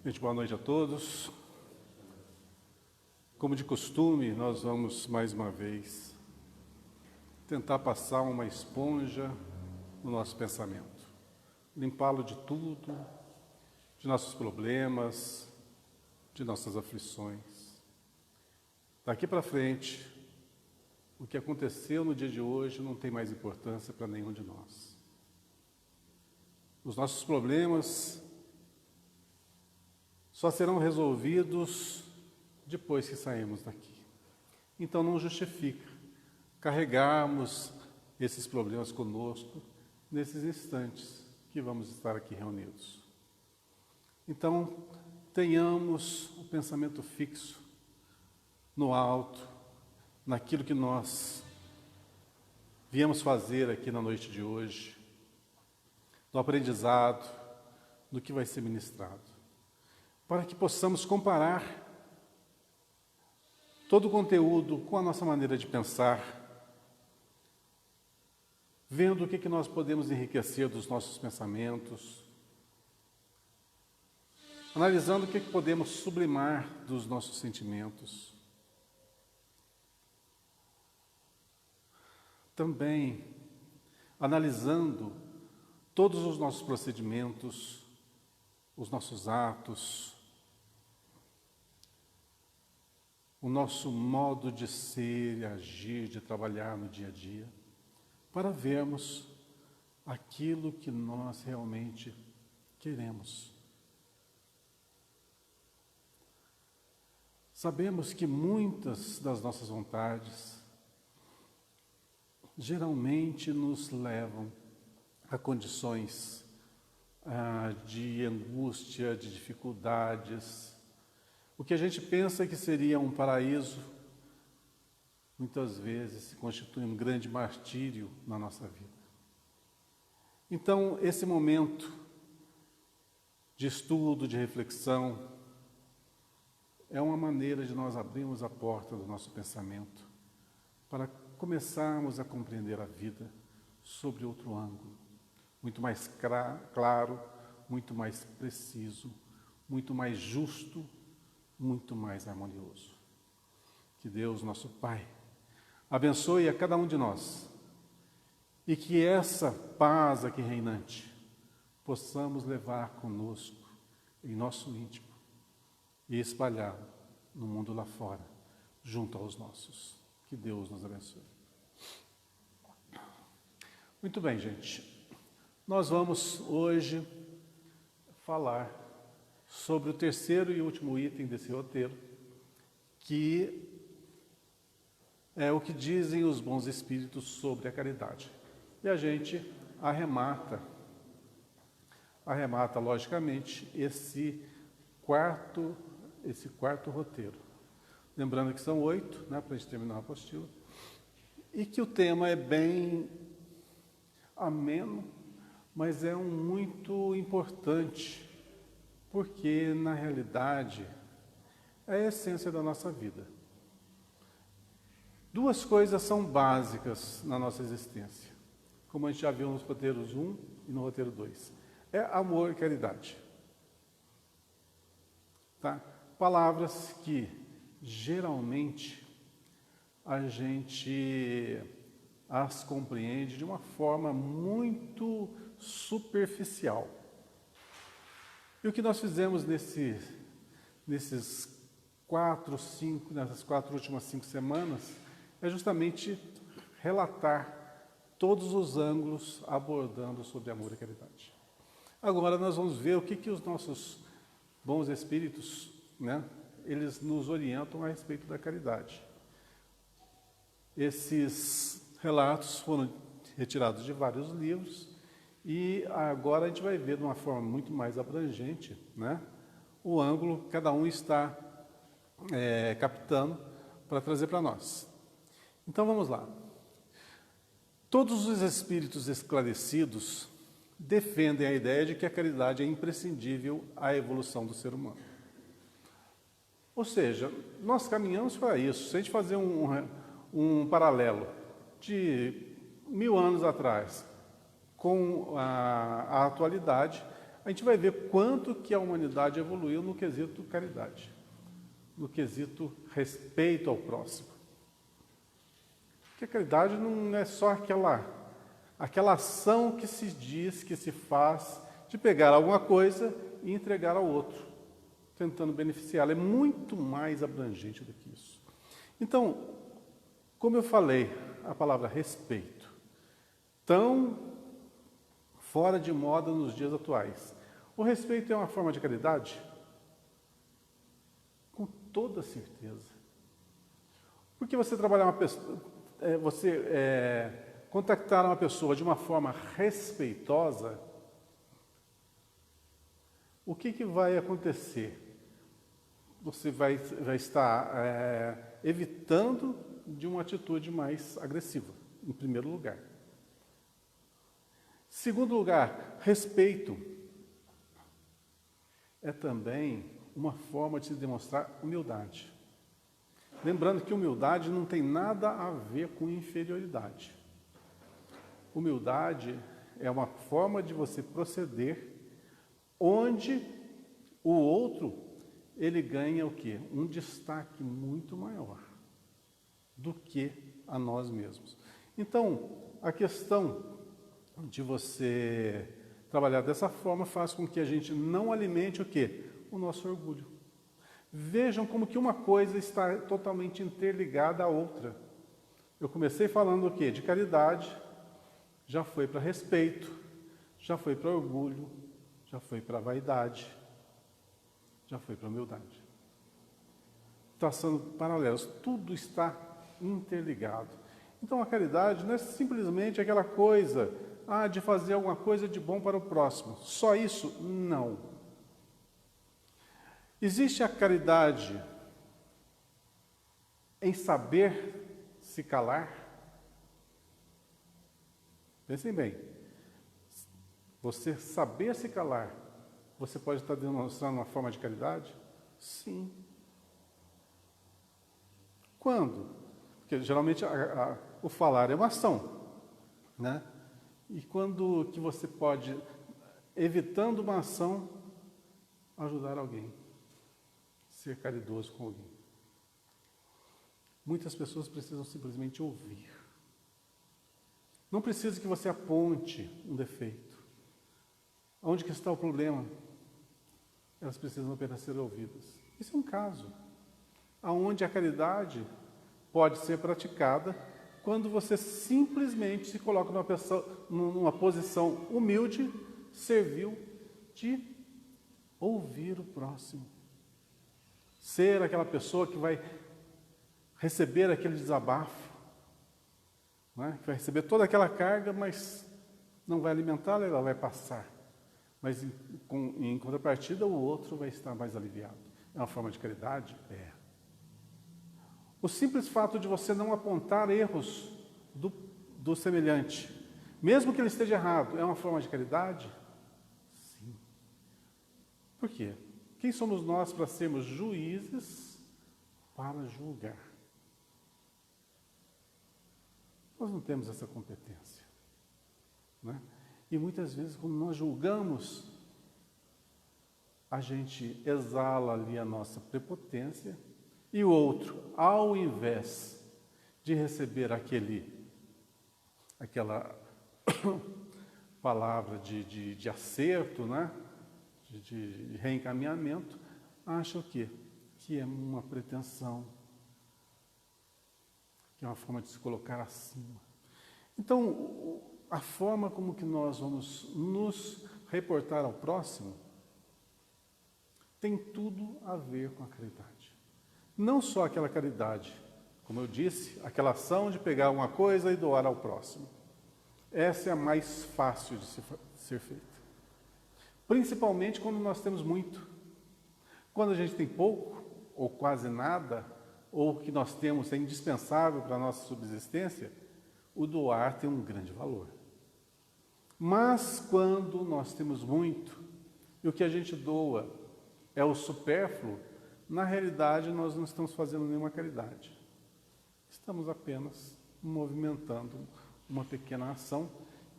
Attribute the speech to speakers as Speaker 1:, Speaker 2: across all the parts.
Speaker 1: Gente, boa noite a todos. Como de costume, nós vamos mais uma vez tentar passar uma esponja no nosso pensamento, limpá-lo de tudo, de nossos problemas, de nossas aflições. Daqui para frente, o que aconteceu no dia de hoje não tem mais importância para nenhum de nós. Os nossos problemas só serão resolvidos depois que sairmos daqui. Então não justifica carregarmos esses problemas conosco nesses instantes que vamos estar aqui reunidos. Então tenhamos o pensamento fixo no alto, naquilo que nós viemos fazer aqui na noite de hoje, no aprendizado, no que vai ser ministrado, para que possamos comparar todo o conteúdo com a nossa maneira de pensar, vendo o que nós podemos enriquecer dos nossos pensamentos, analisando o que podemos sublimar dos nossos sentimentos. Também analisando todos os nossos procedimentos, os nossos atos, o nosso modo de ser e agir, de trabalhar no dia a dia, para vermos aquilo que nós realmente queremos. Sabemos que muitas das nossas vontades geralmente nos levam a condições de angústia, de dificuldades. O que a gente pensa que seria um paraíso, muitas vezes se constitui um grande martírio na nossa vida. Então, esse momento de estudo, de reflexão, é uma maneira de nós abrirmos a porta do nosso pensamento para começarmos a compreender a vida sobre outro ângulo, muito mais claro, muito mais preciso, muito mais justo, muito mais harmonioso. Que Deus, nosso Pai, abençoe a cada um de nós e que essa paz aqui reinante possamos levar conosco em nosso íntimo e espalhá-la no mundo lá fora, junto aos nossos. Que Deus nos abençoe. Muito bem, gente. Nós vamos hoje falar sobre o terceiro e último item desse roteiro, que é o que dizem os bons espíritos sobre a caridade. E a gente arremata logicamente, esse quarto roteiro. Lembrando que são 8, né, para a gente terminar a apostila, e que o tema é bem ameno, mas é muito importante, porque, na realidade, é a essência da nossa vida. Duas coisas são básicas na nossa existência, como a gente já viu nos roteiros 1 e no roteiro 2. É amor e caridade. Tá? Palavras que, geralmente, a gente as compreende de uma forma muito superficial. E o que nós fizemos nessas 4 últimas 5 semanas é justamente relatar todos os ângulos abordando sobre amor e caridade. Agora nós vamos ver o que os nossos bons espíritos, né, eles nos orientam a respeito da caridade. Esses relatos foram retirados de vários livros e agora a gente vai ver de uma forma muito mais abrangente, né, o ângulo que cada um está captando para trazer para nós. Então vamos lá. Todos os espíritos esclarecidos defendem a ideia de que a caridade é imprescindível à evolução do ser humano. Ou seja, nós caminhamos para isso. Se a gente fazer um paralelo de 1000 anos atrás com a atualidade, a gente vai ver quanto que a humanidade evoluiu no quesito caridade, no quesito respeito ao próximo. Porque a caridade não é só aquela ação que se diz, que se faz, de pegar alguma coisa e entregar ao outro, tentando beneficiá-lo. É muito mais abrangente do que isso. Então, como eu falei, a palavra respeito, tão fora de moda nos dias atuais. O respeito é uma forma de caridade? Com toda certeza. Porque você trabalhar uma pessoa, contactar uma pessoa de uma forma respeitosa, o que vai acontecer? Você vai estar evitando de uma atitude mais agressiva, em primeiro lugar. Segundo lugar, respeito é também uma forma de se demonstrar humildade. Lembrando que humildade não tem nada a ver com inferioridade. Humildade é uma forma de você proceder onde o outro, ele ganha o quê? Um destaque muito maior do que a nós mesmos. Então, a questão de você trabalhar dessa forma faz com que a gente não alimente o quê? O nosso orgulho. Vejam como que uma coisa está totalmente interligada à outra. Eu comecei falando o quê? De caridade, já foi para respeito, já foi para orgulho, já foi para vaidade, já foi para humildade. Traçando paralelos, tudo está interligado. Então a caridade não é simplesmente aquela coisa, de fazer alguma coisa de bom para o próximo. Só isso? Não. Existe a caridade em saber se calar? Pensem bem. Você saber se calar, você pode estar demonstrando uma forma de caridade? Sim. Quando? Porque geralmente o falar é uma ação, né? E quando que você pode, evitando uma ação, ajudar alguém, ser caridoso com alguém. Muitas pessoas precisam simplesmente ouvir. Não precisa que você aponte um defeito. Onde que está o problema? Elas precisam apenas ser ouvidas. Isso é um caso onde a caridade pode ser praticada quando você simplesmente se coloca numa posição humilde, servil, de ouvir o próximo. Ser aquela pessoa que vai receber aquele desabafo, né? Que vai receber toda aquela carga, mas não vai alimentá-la, ela vai passar. Mas em contrapartida, o outro vai estar mais aliviado. É uma forma de caridade? É. O simples fato de você não apontar erros do semelhante, mesmo que ele esteja errado, é uma forma de caridade? Sim. Por quê? Quem somos nós para sermos juízes para julgar? Nós não temos essa competência, né? E muitas vezes, quando nós julgamos, a gente exala ali a nossa prepotência e o outro, ao invés de receber aquela palavra de acerto, né? de reencaminhamento, acha o quê? Que é uma pretensão, que é uma forma de se colocar acima. Então, a forma como que nós vamos nos reportar ao próximo tem tudo a ver com a caridade. Não só aquela caridade, como eu disse, aquela ação de pegar uma coisa e doar ao próximo. Essa é a mais fácil de ser feita. Principalmente quando nós temos muito. Quando a gente tem pouco, ou quase nada, ou o que nós temos é indispensável para a nossa subsistência, o doar tem um grande valor. Mas quando nós temos muito, e o que a gente doa é o supérfluo, na realidade nós não estamos fazendo nenhuma caridade. Estamos apenas movimentando uma pequena ação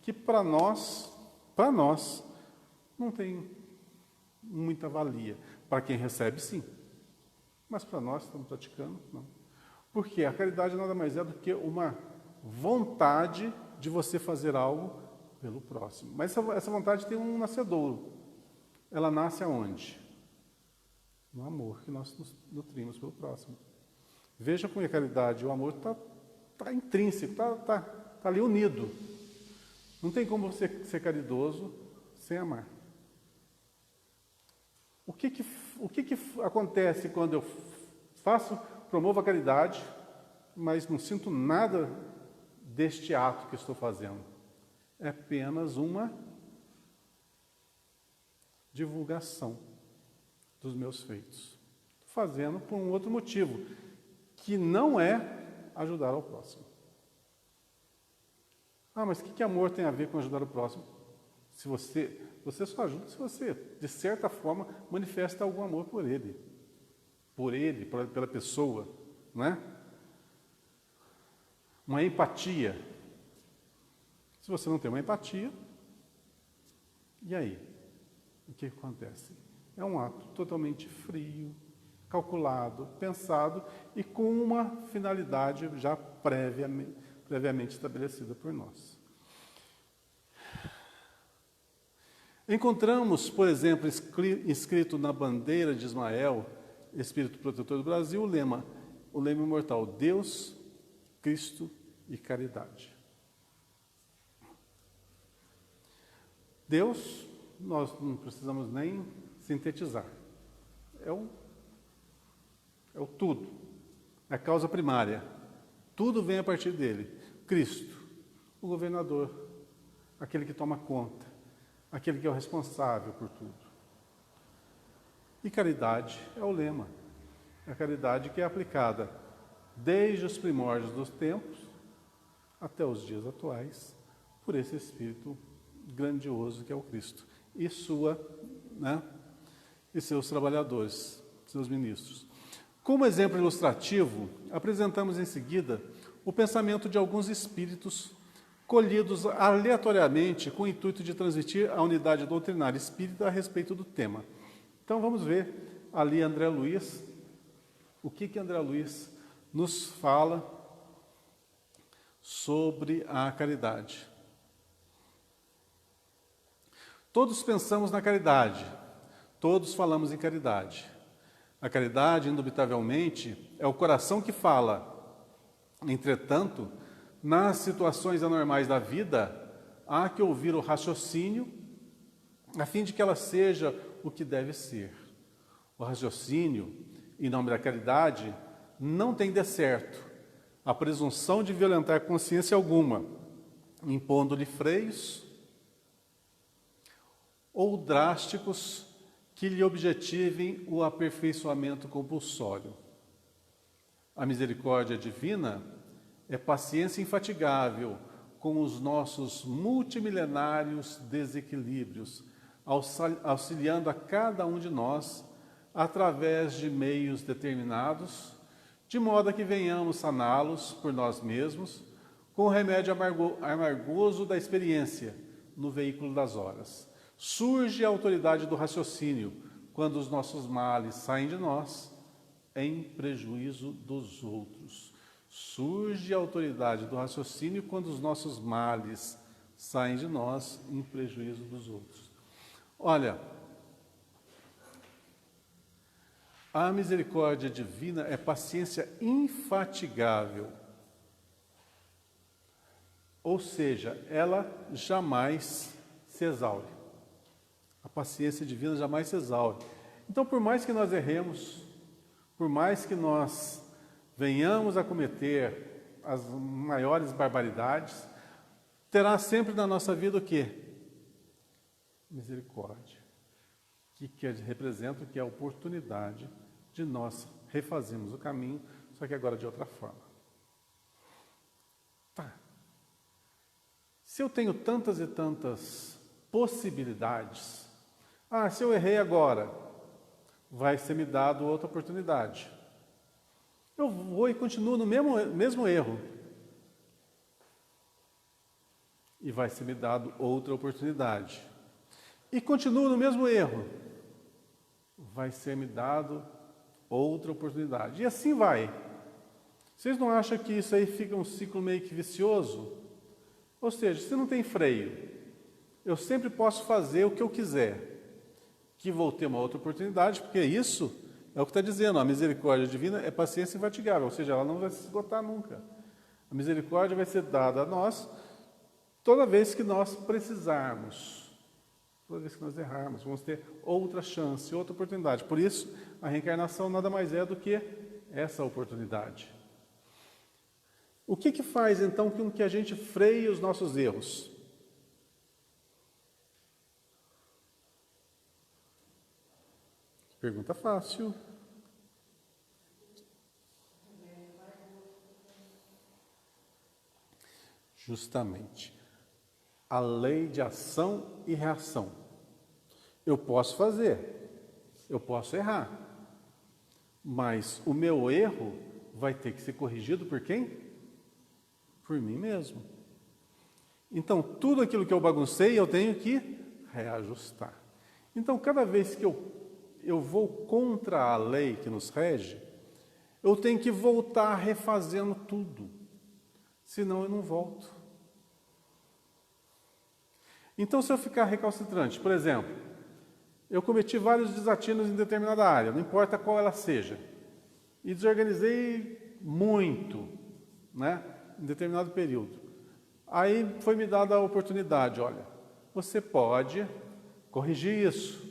Speaker 1: que para nós não tem muita valia. Para quem recebe, sim. Mas para nós que estamos praticando, não. Porque a caridade nada mais é do que uma vontade de você fazer algo pelo próximo. Mas essa vontade tem um nascedouro. Ela nasce aonde? No amor que nós nos nutrimos pelo próximo. Veja como a caridade e o amor está intrínseco, está ali unido. Não tem como você ser caridoso sem amar. O que acontece quando eu promovo a caridade, mas não sinto nada deste ato que estou fazendo? É apenas uma divulgação dos meus feitos. Estou fazendo por um outro motivo, que não é ajudar ao próximo. Mas o que amor tem a ver com ajudar o próximo? Se você só ajuda se você, de certa forma, manifesta algum amor por ele, pela pessoa, não é? Uma empatia. Se você não tem uma empatia, e aí? O que acontece? É um ato totalmente frio, calculado, pensado e com uma finalidade já previamente estabelecida por nós. Encontramos, por exemplo, escrito na bandeira de Ismael, Espírito Protetor do Brasil, o lema imortal: Deus, Cristo e caridade. Deus, nós não precisamos nem sintetizar. É o tudo, é a causa primária. Tudo vem a partir dele. Cristo, o governador, aquele que toma conta, aquele que é o responsável por tudo. E caridade é o lema. É a caridade que é aplicada desde os primórdios dos tempos até os dias atuais por esse Espírito grandioso que é o Cristo e seus trabalhadores, seus ministros. Como exemplo ilustrativo, apresentamos em seguida o pensamento de alguns espíritos colhidos aleatoriamente com o intuito de transmitir a unidade doutrinária espírita a respeito do tema. Então vamos ver ali André Luiz, o que André Luiz nos fala sobre a caridade. Todos pensamos na caridade, todos falamos em caridade. A caridade, indubitavelmente, é o coração que fala. Entretanto, nas situações anormais da vida, há que ouvir o raciocínio, a fim de que ela seja o que deve ser. O raciocínio, em nome da caridade, não tem de certo a presunção de violentar consciência alguma, impondo-lhe freios ou drásticos que lhe objetivem o aperfeiçoamento compulsório. A misericórdia divina é paciência infatigável com os nossos multimilenários desequilíbrios, auxiliando a cada um de nós através de meios determinados, de modo a que venhamos saná-los por nós mesmos, com o remédio amargoso da experiência no veículo das horas. Surge a autoridade do raciocínio quando os nossos males saem de nós em prejuízo dos outros. Surge a autoridade do raciocínio quando os nossos males saem de nós em prejuízo dos outros. Olha, a misericórdia divina é paciência infatigável. Ou seja, ela jamais se exaure. A paciência divina jamais se exaure. Então, por mais que nós erremos, por mais que nós venhamos a cometer as maiores barbaridades, terá sempre na nossa vida o quê? Misericórdia. Que representa o que é a oportunidade de nós refazermos o caminho, só que agora de outra forma. Tá. Se eu tenho tantas e tantas possibilidades, se eu errei agora, vai ser me dado outra oportunidade. Eu vou e continuo no mesmo erro. E vai ser me dado outra oportunidade. e continuo no mesmo erro, vai ser me dado outra oportunidade. E assim vai. Vocês não acham que isso aí fica um ciclo meio que vicioso? Ou seja, se não tem freio, eu sempre posso fazer o que eu quiser, que vou ter uma outra oportunidade, porque isso é o que está dizendo, a misericórdia divina é paciência infatigável, ou seja, ela não vai se esgotar nunca. A misericórdia vai ser dada a nós toda vez que nós precisarmos, toda vez que nós errarmos, vamos ter outra chance, outra oportunidade. Por isso, a reencarnação nada mais é do que essa oportunidade. O que faz, então, com que a gente freie os nossos erros? Pergunta fácil. Justamente. A lei de ação e reação. Eu posso fazer, eu posso errar, mas o meu erro vai ter que ser corrigido por quem? Por mim mesmo. Então, tudo aquilo que eu baguncei, eu tenho que reajustar. Então, cada vez que eu vou contra a lei que nos rege, eu tenho que voltar refazendo tudo, senão eu não volto. Então, se eu ficar recalcitrante, por exemplo, eu cometi vários desatinos em determinada área, não importa qual ela seja, e desorganizei muito, né, em determinado período. Aí foi me dada a oportunidade, olha, você pode corrigir isso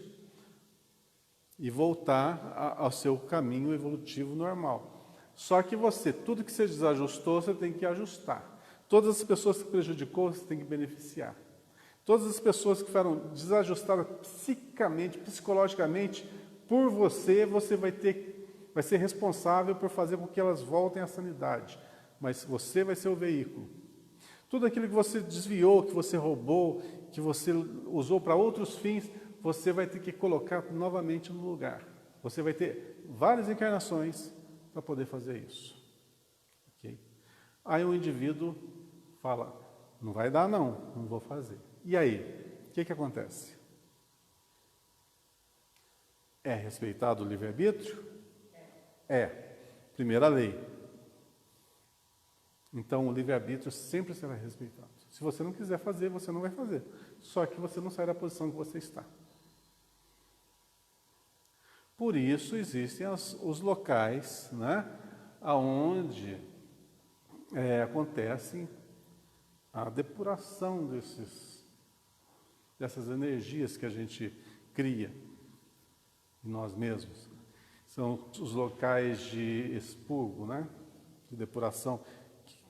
Speaker 1: e voltar ao seu caminho evolutivo normal. Só que tudo que você desajustou, você tem que ajustar. Todas as pessoas que prejudicou, você tem que beneficiar. Todas as pessoas que foram desajustadas psicamente, psicologicamente, por você vai ser responsável por fazer com que elas voltem à sanidade. Mas você vai ser o veículo. Tudo aquilo que você desviou, que você roubou, que você usou para outros fins, você vai ter que colocar novamente no lugar. Você vai ter várias encarnações para poder fazer isso. Okay? Aí o indivíduo fala, não vai dar não vou fazer. E aí, o que acontece? É respeitado o livre-arbítrio? É. Primeira lei. Então, o livre-arbítrio sempre será respeitado. Se você não quiser fazer, você não vai fazer. Só que você não sai da posição que você está. Por isso, existem os locais, né, onde acontece a depuração dessas energias que a gente cria em nós mesmos. São os locais de expurgo, né, de depuração,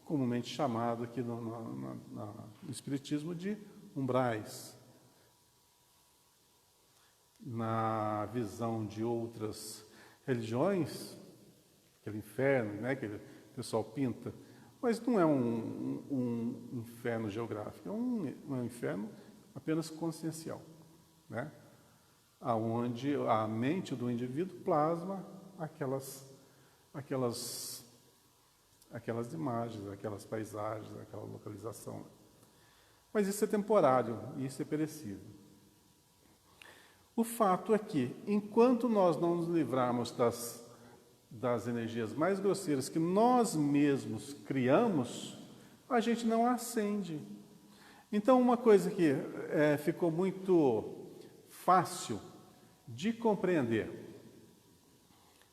Speaker 1: comumente chamado aqui no Espiritismo de umbrais. Na visão de outras religiões, aquele inferno, né, que o pessoal pinta, mas não é um inferno geográfico, é um inferno apenas consciencial, né, onde a mente do indivíduo plasma aquelas imagens, aquelas paisagens, aquela localização. Mas isso é temporário, isso é perecível. O fato é que, enquanto nós não nos livrarmos das energias mais grosseiras que nós mesmos criamos, a gente não acende. Então, uma coisa que ficou muito fácil de compreender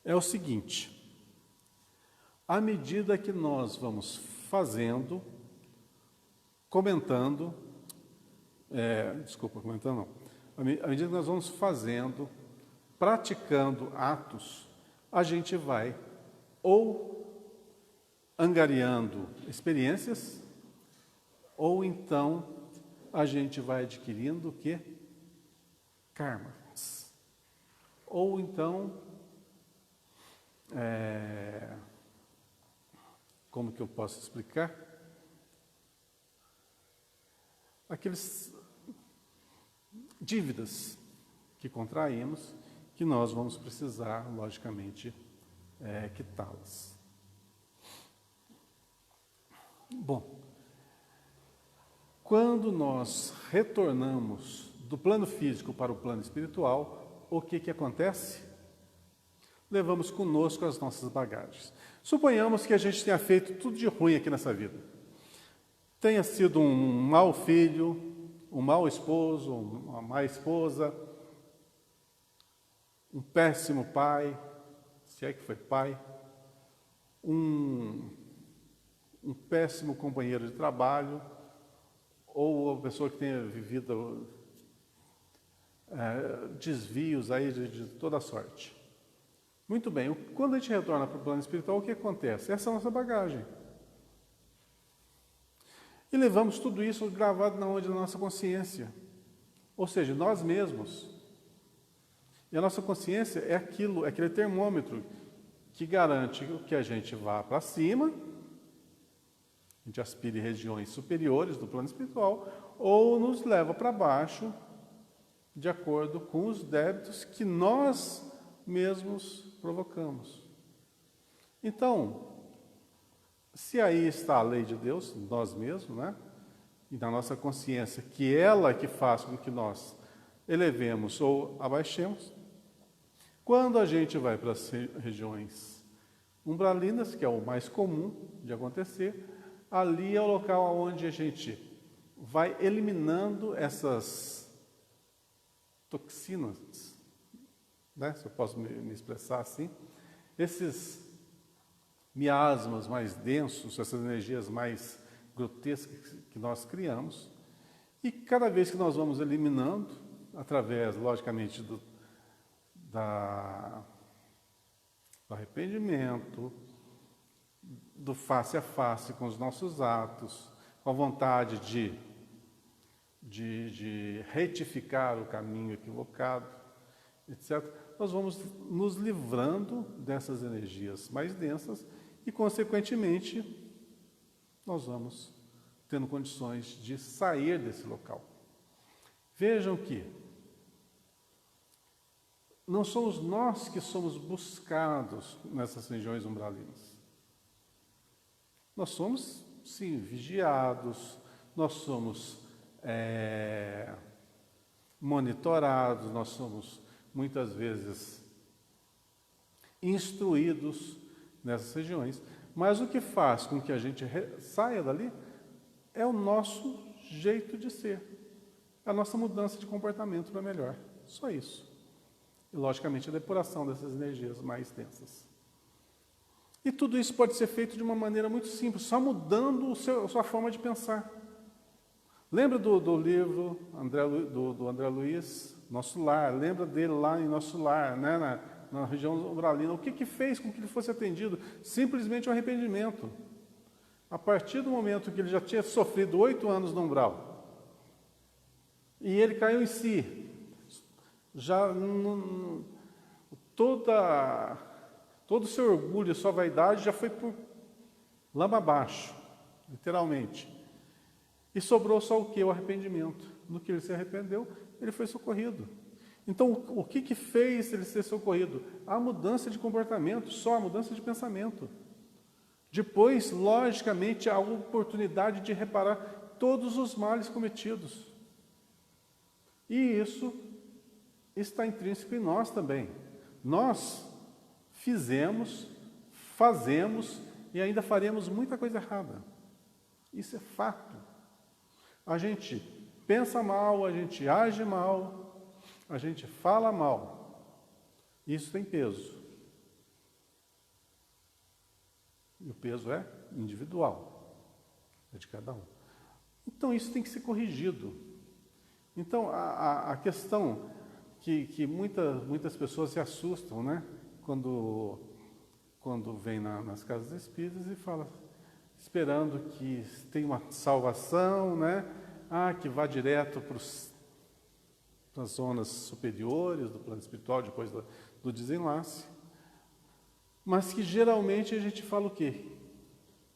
Speaker 1: é o seguinte: à medida que nós vamos fazendo, à medida que nós vamos fazendo, praticando atos, a gente vai ou angariando experiências, ou então a gente vai adquirindo o quê? Karmas. Ou então, como que eu posso explicar? Aqueles dívidas que contraímos, que nós vamos precisar, logicamente, quitá-las. Bom, quando nós retornamos do plano físico para o plano espiritual, o que acontece? Levamos conosco as nossas bagagens. Suponhamos que a gente tenha feito tudo de ruim aqui nessa vida. Tenha sido um mau filho, um mau esposo, uma má esposa, um péssimo pai, se é que foi pai, um péssimo companheiro de trabalho, ou uma pessoa que tenha vivido desvios aí de toda sorte. Muito bem, quando a gente retorna para o plano espiritual, o que acontece? Essa é a nossa bagagem. E levamos tudo isso gravado na nossa consciência. Ou seja, nós mesmos. E a nossa consciência é aquele termômetro que garante que a gente vá para cima, a gente aspire regiões superiores do plano espiritual, ou nos leva para baixo, de acordo com os débitos que nós mesmos provocamos. Então, se aí está a lei de Deus, nós mesmos, né? E na nossa consciência, que ela é que faz com que nós elevemos ou abaixemos, quando a gente vai para as regiões umbralinas, que é o mais comum de acontecer, ali é o local onde a gente vai eliminando essas toxinas, né? Se eu posso me expressar assim, esses miasmas mais densos, essas energias mais grotescas que nós criamos, e cada vez que nós vamos eliminando, através, logicamente, do arrependimento, do face a face com os nossos atos, com a vontade de retificar o caminho equivocado, etc., nós vamos nos livrando dessas energias mais densas e, consequentemente, nós vamos tendo condições de sair desse local. Vejam que não somos nós que somos buscados nessas regiões umbralinas. Nós somos, sim, vigiados, nós somos monitorados, nós somos, muitas vezes, instruídos nessas regiões. Mas o que faz com que a gente saia dali é o nosso jeito de ser, a nossa mudança de comportamento para melhor. Só isso. E, logicamente, a depuração dessas energias mais densas. E tudo isso pode ser feito de uma maneira muito simples, só mudando a sua forma de pensar. Lembra do livro do André Luiz, Nosso Lar? Lembra dele lá em Nosso Lar, né, na região umbralina? O que fez com que ele fosse atendido? Simplesmente o arrependimento. A partir do momento que ele já tinha sofrido 8 anos no umbral, e ele caiu em si, já todo o seu orgulho, sua vaidade já foi por lama abaixo, literalmente. E sobrou só o quê? O arrependimento. No que ele se arrependeu, ele foi socorrido. Então, o que fez ele ser socorrido? A mudança de comportamento, só a mudança de pensamento. Depois, logicamente, a oportunidade de reparar todos os males cometidos. E isso está intrínseco em nós também. Nós fizemos, fazemos e ainda faremos muita coisa errada. Isso é fato. A gente pensa mal, a gente age mal, a gente fala mal. Isso tem peso. E o peso é individual, é de cada um. Então, isso tem que ser corrigido. Então, a questão que muitas pessoas se assustam, né? Quando vem nas casas espíritas e fala, esperando que tenha uma salvação, né? Que vá direto para as zonas superiores do plano espiritual, depois do desenlace. Mas que geralmente a gente fala o quê?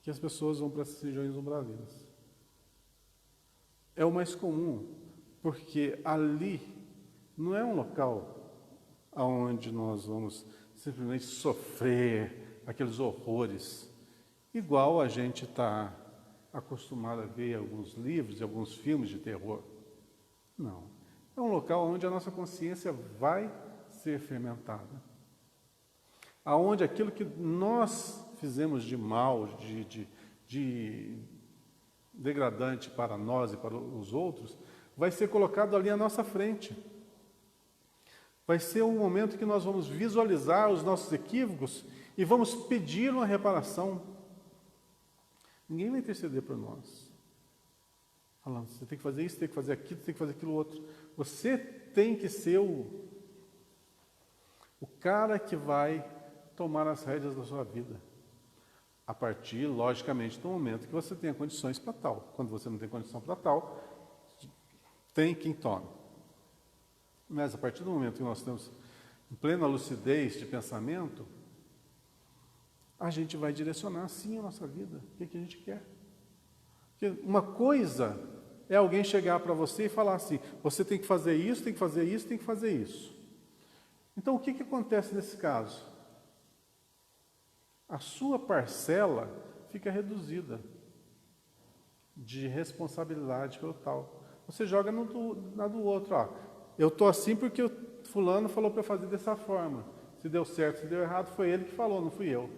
Speaker 1: Que as pessoas vão para essas regiões umbralinas. É o mais comum, porque ali não é um local onde nós vamos simplesmente sofrer aqueles horrores, igual a gente está acostumado a ver em alguns livros e alguns filmes de terror. Não. É um local onde a nossa consciência vai ser fermentada. Aonde aquilo que nós fizemos de mal, de degradante para nós e para os outros, vai ser colocado ali à nossa frente. Vai ser um momento que nós vamos visualizar os nossos equívocos e vamos pedir uma reparação. Ninguém vai interceder por nós. Falando, você tem que fazer isso, tem que fazer aquilo, tem que fazer aquilo outro. Você tem que ser o cara que vai tomar as rédeas da sua vida. A partir, logicamente, do momento que você tenha condições para tal. Quando você não tem condição para tal, tem quem tome. Mas a partir do momento que nós estamos em plena lucidez de pensamento, a gente vai direcionar sim a nossa vida. O que a gente quer? Porque uma coisa é alguém chegar para você e falar assim, você tem que fazer isso, tem que fazer isso, tem que fazer isso. Então o que acontece nesse caso? A sua parcela fica reduzida de responsabilidade pelo tal. Você joga na do outro. Ó, eu estou assim porque o fulano falou para eu fazer dessa forma. Se deu certo, se deu errado, foi ele que falou, não fui eu.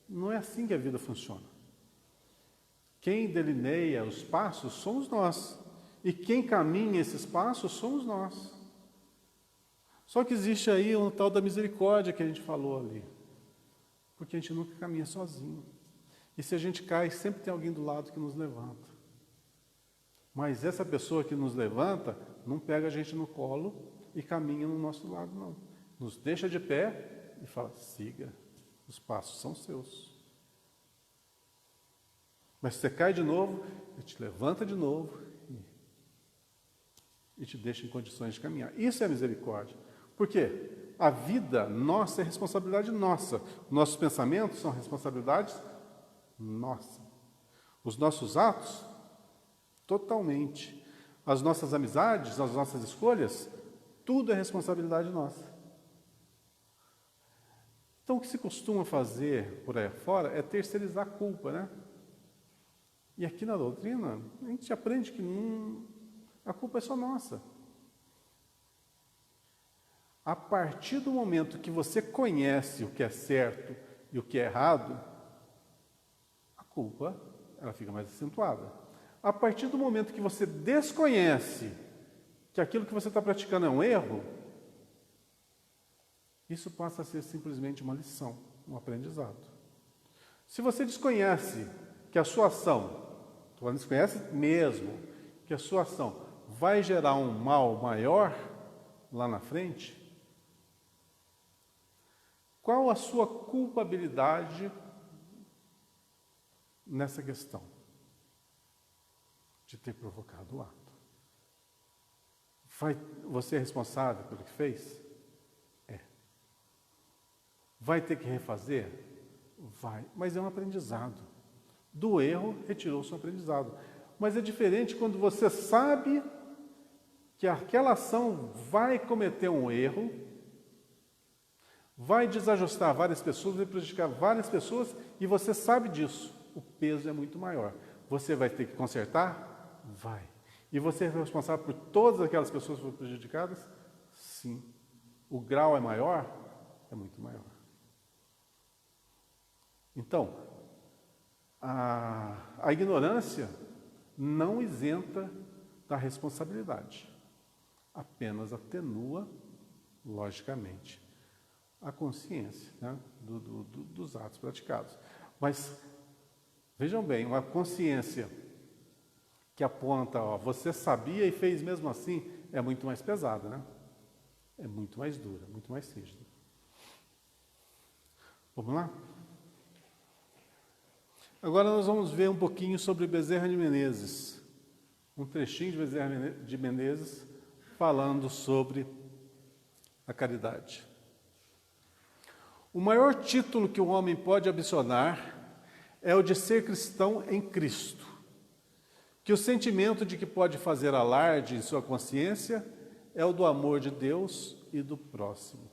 Speaker 1: Não é assim que a vida funciona. Quem delineia os passos somos nós. E quem caminha esses passos somos nós. Só que existe aí um tal da misericórdia que a gente falou ali. Porque a gente nunca caminha sozinho. E se a gente cai, sempre tem alguém do lado que nos levanta. Mas essa pessoa que nos levanta, não pega a gente no colo e caminha no nosso lado, não. Nos deixa de pé e fala, siga, os passos são seus. Mas se você cai de novo, ele te levanta de novo e te deixa em condições de caminhar. Isso é misericórdia. Por quê? A vida nossa é responsabilidade nossa. Nossos pensamentos são responsabilidades nossa. Os nossos atos, totalmente. As nossas amizades, as nossas escolhas, tudo é responsabilidade nossa. Então, o que se costuma fazer por aí fora é terceirizar a culpa, né? E aqui na doutrina, a gente aprende que a culpa é só nossa. A partir do momento que você conhece o que é certo e o que é errado, a culpa ela fica mais acentuada. A partir do momento que você desconhece que aquilo que você está praticando é um erro, isso passa a ser simplesmente uma lição, um aprendizado. Se você desconhece que a sua ação, você desconhece mesmo que a sua ação vai gerar um mal maior lá na frente, qual a sua culpabilidade nessa questão de ter provocado o ato? Você é responsável pelo que fez? É. Vai ter que refazer? Vai. Mas é um aprendizado. Do erro, retirou-se um aprendizado. Mas é diferente quando você sabe que aquela ação vai cometer um erro, vai desajustar várias pessoas, vai prejudicar várias pessoas, e você sabe disso. O peso é muito maior. Você vai ter que consertar? Vai. E você é responsável por todas aquelas pessoas que foram prejudicadas? Sim. O grau é maior? É muito maior. Então, a ignorância não isenta da responsabilidade. Apenas atenua, logicamente, a consciência, né, dos atos praticados. Mas, vejam bem, uma consciência que aponta, ó, você sabia e fez mesmo assim, é muito mais pesada, né? É muito mais dura, muito mais rígida. Vamos lá? Agora nós vamos ver um pouquinho sobre Bezerra de Menezes. Um trechinho de Bezerra de Menezes falando sobre a caridade. O maior título que o homem pode ambicionar é o de ser cristão em Cristo, que o sentimento de que pode fazer alarde em sua consciência é o do amor de Deus e do próximo.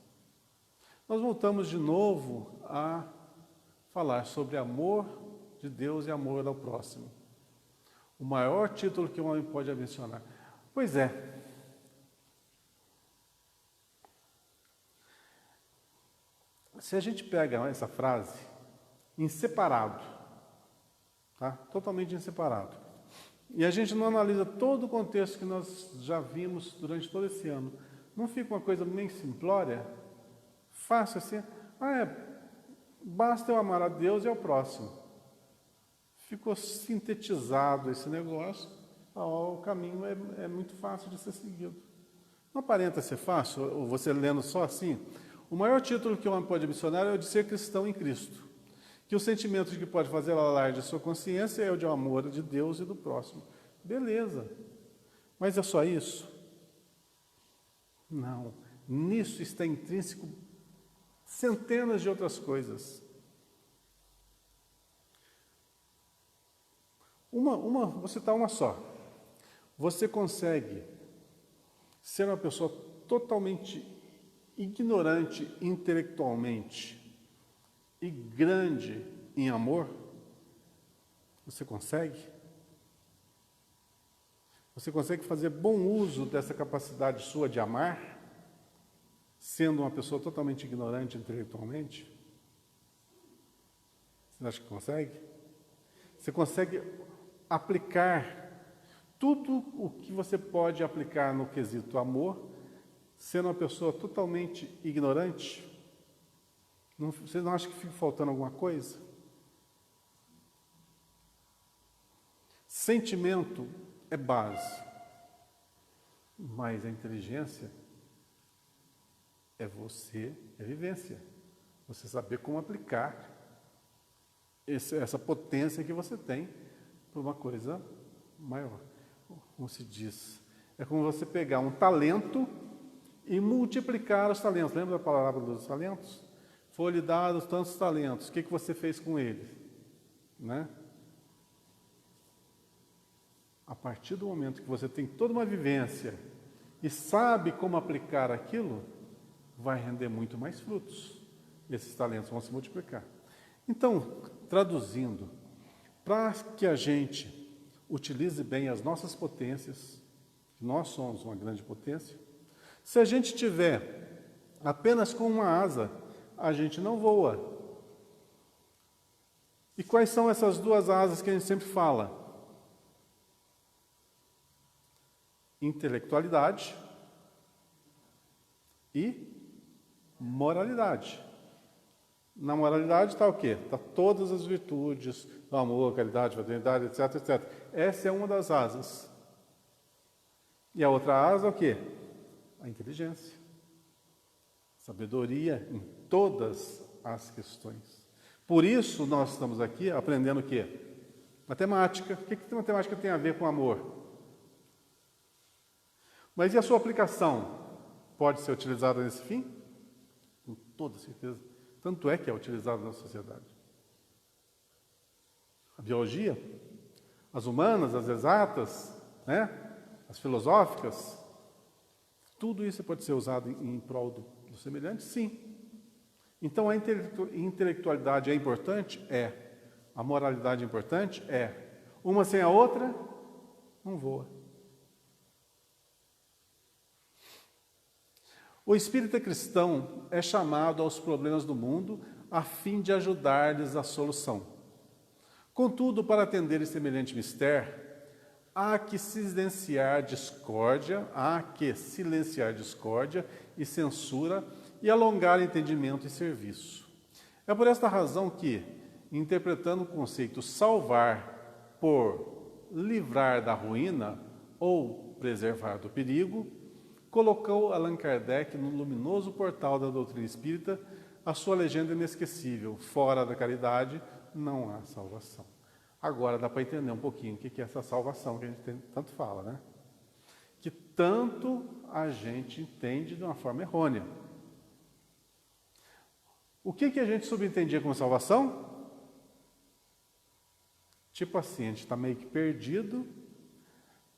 Speaker 1: Nós voltamos de novo a falar sobre amor de Deus e amor ao próximo. O maior título que um homem pode ambicionar. Pois é, Se a gente pega essa frase em separado, tá? Totalmente em separado, e a gente não analisa todo o contexto que nós já vimos durante todo esse ano, não fica uma coisa meio simplória? Fácil assim? Basta eu amar a Deus e ao próximo. Ficou sintetizado esse negócio, o caminho é muito fácil de ser seguido. Não aparenta ser fácil, você lendo só assim? O maior título que o homem pode ambicionar é o de ser cristão em Cristo. Que o sentimento que pode fazer alarde de sua consciência é o de amor de Deus e do próximo. Beleza. Mas é só isso? Não. Nisso está intrínseco centenas de outras coisas. Vou citar uma só. Você consegue ser uma pessoa totalmente ignorante intelectualmente e grande em amor? Você consegue? Você consegue fazer bom uso dessa capacidade sua de amar, sendo uma pessoa totalmente ignorante intelectualmente? Você acha que consegue? Você consegue aplicar tudo o que você pode aplicar no quesito amor, sendo uma pessoa totalmente ignorante? Você não acha que fica faltando alguma coisa? Sentimento é base, mas a inteligência é vivência. Você saber como aplicar essa potência que você tem para uma coisa maior. Como se diz? É como você pegar um talento e multiplicar os talentos. Lembra da palavra dos talentos? Foi-lhe dados tantos talentos. O que você fez com eles? Né? A partir do momento que você tem toda uma vivência e sabe como aplicar aquilo, vai render muito mais frutos. Esses talentos vão se multiplicar. Então, traduzindo, para que a gente utilize bem as nossas potências, nós somos uma grande potência, se a gente tiver apenas com uma asa, a gente não voa. E quais são essas duas asas que a gente sempre fala? Intelectualidade e moralidade. Na moralidade está o quê? Está todas as virtudes, o amor, caridade, fraternidade, etc, etc. Essa é uma das asas. E a outra asa é o quê? A inteligência. Sabedoria em todas as questões. Por isso nós estamos aqui aprendendo o quê? Matemática. O que matemática tem a ver com amor? Mas e a sua aplicação? Pode ser utilizada nesse fim? Com toda certeza. Tanto é que é utilizada na sociedade. A biologia, as humanas, as exatas, né? As filosóficas, tudo isso pode ser usado em prol do semelhante? Sim. Então a intelectualidade é importante? É. A moralidade é importante? É. Uma sem a outra, não voa. O espírita cristão é chamado aos problemas do mundo a fim de ajudar-lhes a solução. Contudo, para atender esse semelhante mistério, há que silenciar discórdia e censura e alongar entendimento e serviço. É por esta razão que, interpretando o conceito salvar por livrar da ruína ou preservar do perigo, colocou Allan Kardec no luminoso portal da doutrina espírita a sua legenda inesquecível: fora da caridade não há salvação. Agora dá para entender um pouquinho o que é essa salvação que a gente tanto fala, né? Que tanto a gente entende de uma forma errônea. O que a gente subentendia como salvação? Tipo assim, a gente está meio que perdido,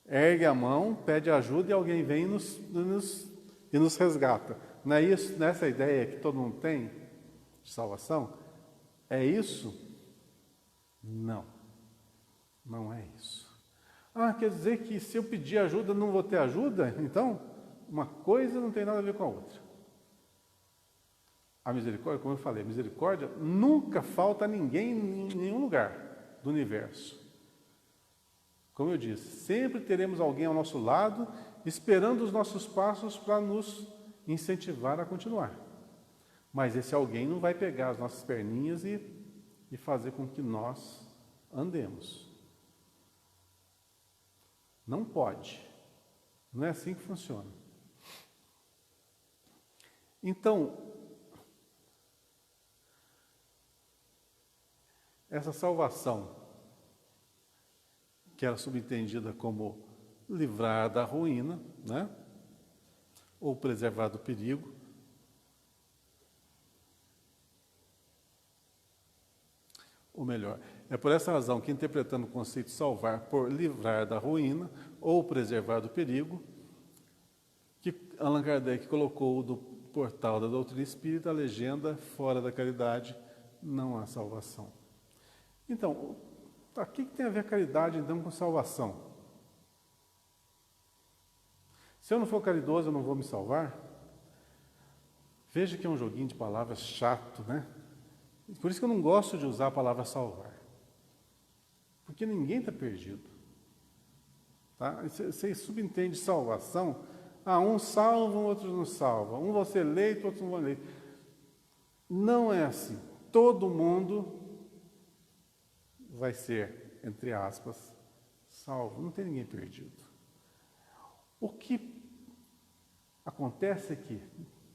Speaker 1: ergue a mão, pede ajuda e alguém vem e nos resgata. Não é isso, nessa ideia que todo mundo tem de salvação? É isso? Não. Não é isso. Quer dizer que se eu pedir ajuda, não vou ter ajuda? Então, uma coisa não tem nada a ver com a outra. A misericórdia, como eu falei, a misericórdia nunca falta a ninguém em nenhum lugar do universo. Como eu disse, sempre teremos alguém ao nosso lado, esperando os nossos passos para nos incentivar a continuar. Mas esse alguém não vai pegar as nossas perninhas e fazer com que nós andemos. Não pode. Não é assim que funciona. Então, essa salvação, que era subentendida como livrar da ruína, né? Ou preservar do perigo, ou melhor, é por essa razão que, interpretando o conceito salvar por livrar da ruína ou preservar do perigo, que Allan Kardec colocou do portal da doutrina espírita a legenda: fora da caridade não há salvação. Então, o que tem a ver a caridade, então, com salvação? Se eu não for caridoso, eu não vou me salvar? Veja que é um joguinho de palavras chato, né? Por isso que eu não gosto de usar a palavra salvar. Porque ninguém está perdido. Tá? Você subentende salvação, uns salvam, outros não salvam. Um vai ser eleito, outros não vão eleito. Não é assim. Todo mundo vai ser, entre aspas, salvo. Não tem ninguém perdido. O que acontece é que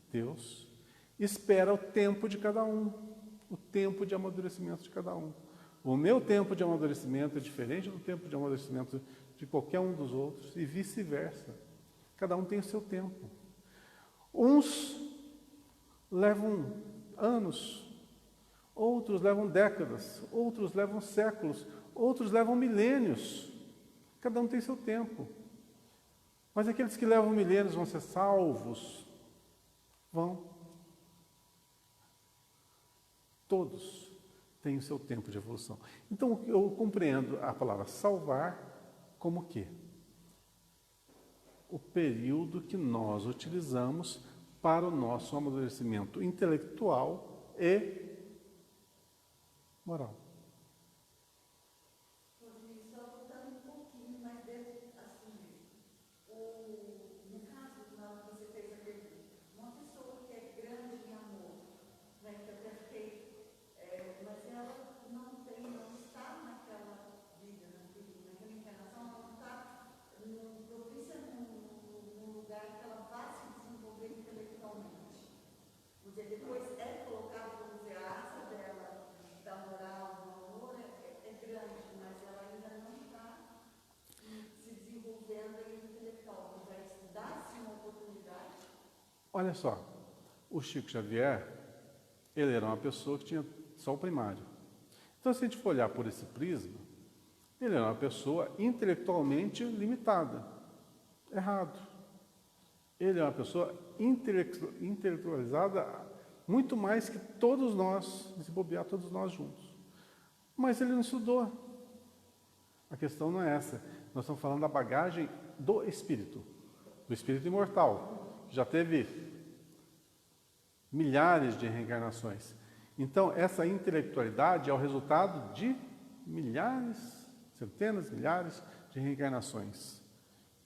Speaker 1: Deus espera o tempo de cada um, o tempo de amadurecimento de cada um. O meu tempo de amadurecimento é diferente do tempo de amadurecimento de qualquer um dos outros e vice-versa. Cada um tem o seu tempo. Uns levam anos, outros levam décadas, outros levam séculos, outros levam milênios. Cada um tem seu tempo. Mas aqueles que levam milênios vão ser salvos? Vão. Todos têm o seu tempo de evolução. Então, eu compreendo a palavra salvar como o quê? O período que nós utilizamos para o nosso amadurecimento intelectual e moral. Olha só, o Chico Xavier, ele era uma pessoa que tinha só o primário. Então, se a gente for olhar por esse prisma, ele era uma pessoa intelectualmente limitada. Errado. Ele é uma pessoa intelectualizada muito mais que todos nós, se bobear todos nós juntos. Mas ele não estudou. A questão não é essa. Nós estamos falando da bagagem do espírito imortal. Já teve milhares de reencarnações. Então, essa intelectualidade é o resultado de milhares, centenas, milhares de reencarnações.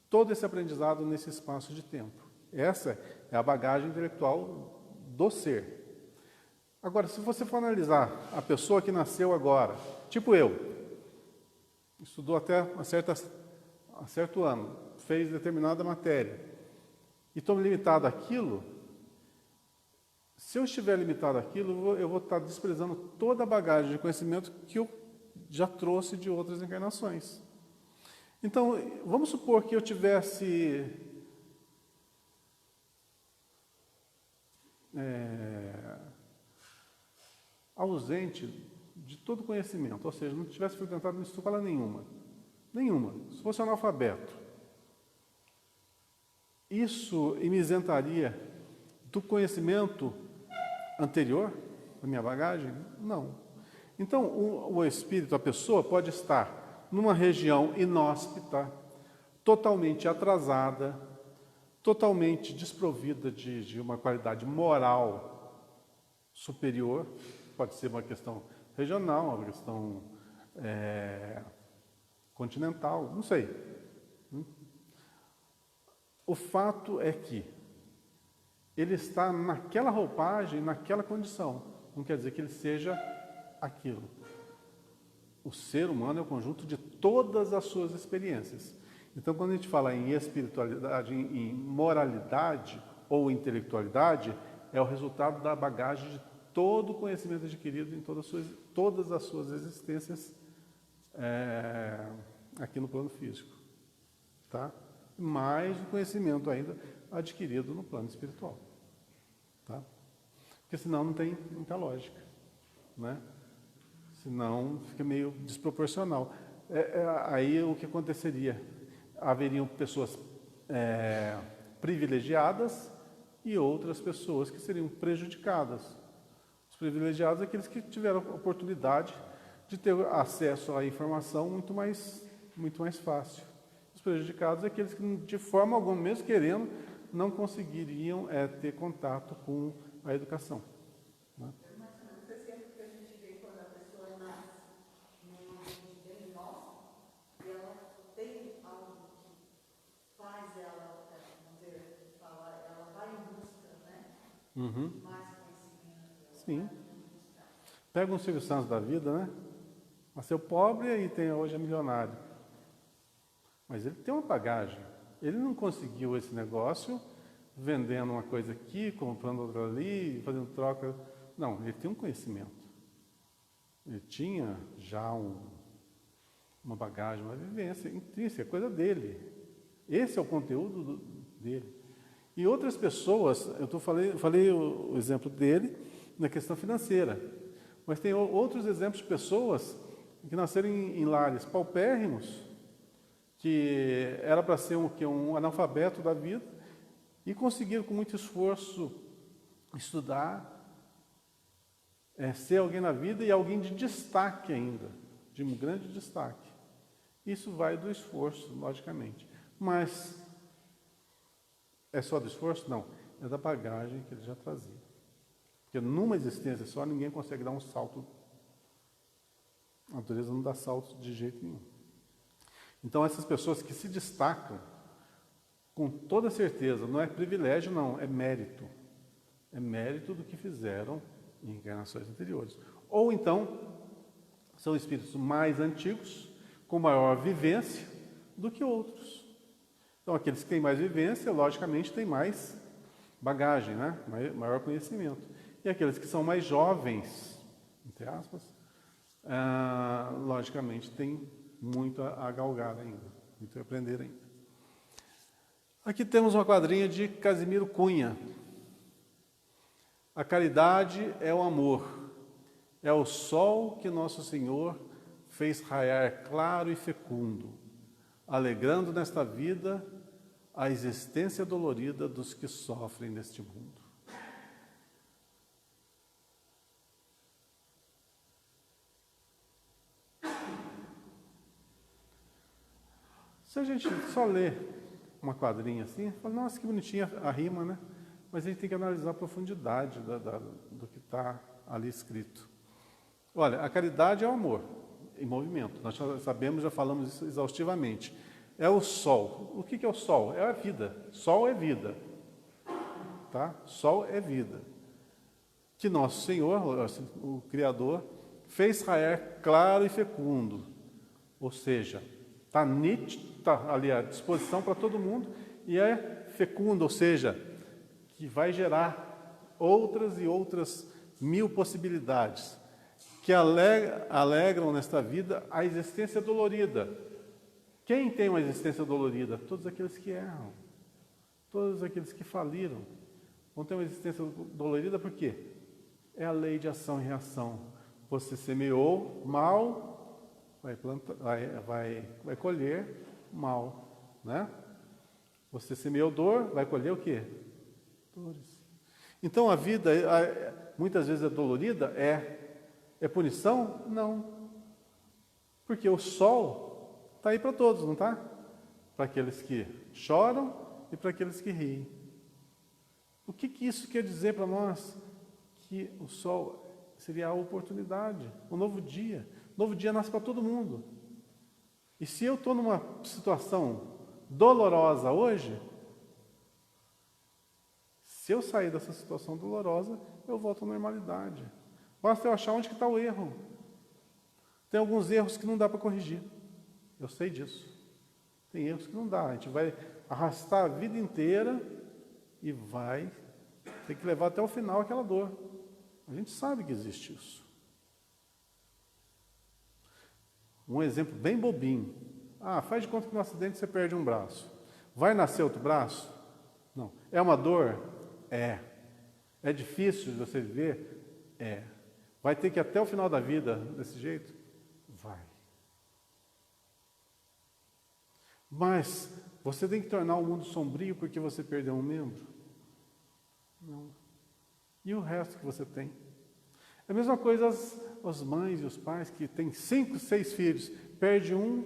Speaker 1: Todo esse aprendizado nesse espaço de tempo. Essa é a bagagem intelectual do ser. Agora, se você for analisar a pessoa que nasceu agora, tipo eu, estudou até a certo ano, fez determinada matéria, e estou limitado àquilo, se eu estiver limitado àquilo, eu vou estar desprezando toda a bagagem de conhecimento que eu já trouxe de outras encarnações. Então, vamos supor que eu tivesse ausente de todo conhecimento, ou seja, não tivesse frequentado escola nenhuma, se fosse analfabeto. Isso me isentaria do conhecimento anterior, da minha bagagem? Não. Então, o espírito, a pessoa, pode estar numa região inóspita, totalmente atrasada, totalmente desprovida de uma qualidade moral superior, pode ser uma questão regional, uma questão continental, não sei. O fato é que ele está naquela roupagem, naquela condição. Não quer dizer que ele seja aquilo. O ser humano é o conjunto de todas as suas experiências. Então, quando a gente fala em espiritualidade, em moralidade ou intelectualidade, é o resultado da bagagem de todo o conhecimento adquirido em todas as suas existências aqui no plano físico. Tá? Mais o conhecimento ainda adquirido no plano espiritual. Tá? Porque senão não tem muita lógica. Né? Senão fica meio desproporcional. Aí o que aconteceria? Haveriam pessoas privilegiadas e outras pessoas que seriam prejudicadas. Os privilegiados são aqueles que tiveram a oportunidade de ter acesso à informação muito mais fácil. Os prejudicados são aqueles que, de forma alguma, mesmo querendo, não conseguiriam ter contato com a educação. Né? Uhum. Sim. Pega um Silvio Santos da vida, né? Nasceu pobre e tem hoje é milionário. Mas ele tem uma bagagem. Ele não conseguiu esse negócio vendendo uma coisa aqui, comprando outra ali, fazendo troca. Não, ele tem um conhecimento. Ele tinha já uma bagagem, uma vivência intrínseca, é coisa dele. Esse é o conteúdo dele. E outras pessoas, falei o exemplo dele na questão financeira, mas tem outros exemplos de pessoas que nasceram em lares paupérrimos, que era para ser um analfabeto da vida, e conseguiram com muito esforço estudar, ser alguém na vida e alguém de destaque ainda, de um grande destaque. Isso vai do esforço, logicamente. Mas é só do esforço? Não. É da bagagem que ele já trazia. Porque numa existência só, ninguém consegue dar um salto. A natureza não dá salto de jeito nenhum. Então, essas pessoas que se destacam, com toda certeza, não é privilégio, não, é mérito. É mérito do que fizeram em encarnações anteriores. Ou então, são espíritos mais antigos, com maior vivência do que outros. Então, aqueles que têm mais vivência, logicamente, têm mais bagagem, né? Maior conhecimento. E aqueles que são mais jovens, entre aspas, logicamente, têm muito a galgar ainda, muito a aprender ainda. Aqui temos uma quadrinha de Casimiro Cunha. A caridade é o amor, é o sol que Nosso Senhor fez raiar claro e fecundo, alegrando nesta vida a existência dolorida dos que sofrem neste mundo. Se a gente só lê uma quadrinha assim, fala, nossa, que bonitinha a rima, né? Mas a gente tem que analisar a profundidade do que está ali escrito. Olha, a caridade é o amor em movimento. Nós já sabemos, já falamos isso exaustivamente. É o sol. O que é o sol? É a vida. Sol é vida. Tá? Sol é vida. Que Nosso Senhor, o Criador, fez raiar claro e fecundo. Ou seja, está nítido, está ali à disposição para todo mundo e é fecundo, ou seja, que vai gerar outras e outras mil possibilidades que alegram nesta vida a existência dolorida. Quem tem uma existência dolorida? Todos aqueles que erram, todos aqueles que faliram vão ter uma existência dolorida. Por quê? É a lei de ação e reação. Você semeou mal, vai colher mal, né? Você semeou dor, vai colher o quê? Dores. Então a vida muitas vezes é dolorida, é punição? Não. Porque o sol está aí para todos, não está? Para aqueles que choram e para aqueles que riem. O que isso quer dizer para nós? que o sol seria a oportunidade, o novo dia. O novo dia nasce para todo mundo. E se eu estou numa situação dolorosa hoje, se eu sair dessa situação dolorosa, eu volto à normalidade. Basta eu achar onde que está o erro. Tem alguns erros que não dá para corrigir. Eu sei disso. Tem erros que não dá. A gente vai arrastar a vida inteira e vai ter que levar até o final aquela dor. A gente sabe que existe isso. Um exemplo bem bobinho. Faz de conta que no acidente você perde um braço. Vai nascer outro braço? Não. É uma dor? É. É difícil de você viver? É. Vai ter que ir até o final da vida desse jeito? Vai. Mas você tem que tornar o mundo sombrio porque você perdeu um membro? Não. E o resto que você tem? É a mesma coisa as mães e os pais que têm 5, 6 filhos. Perde um,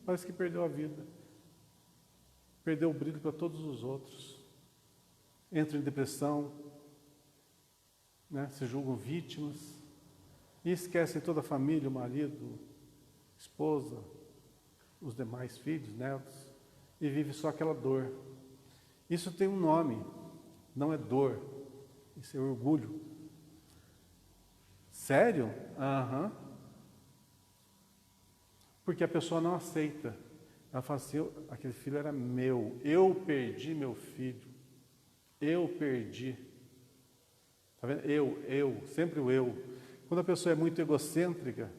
Speaker 1: parece que perdeu a vida. Perdeu o brilho para todos os outros. Entra em depressão, né? Se julgam vítimas. E esquecem toda a família, o marido, a esposa, os demais filhos, netos. E vive só aquela dor. Isso tem um nome. Não é dor. Isso é orgulho. Sério? Aham. Porque a pessoa não aceita. Ela fala assim, aquele filho era meu. Eu perdi meu filho. Eu perdi. Está vendo? Eu, sempre o eu. Quando a pessoa é muito egocêntrica,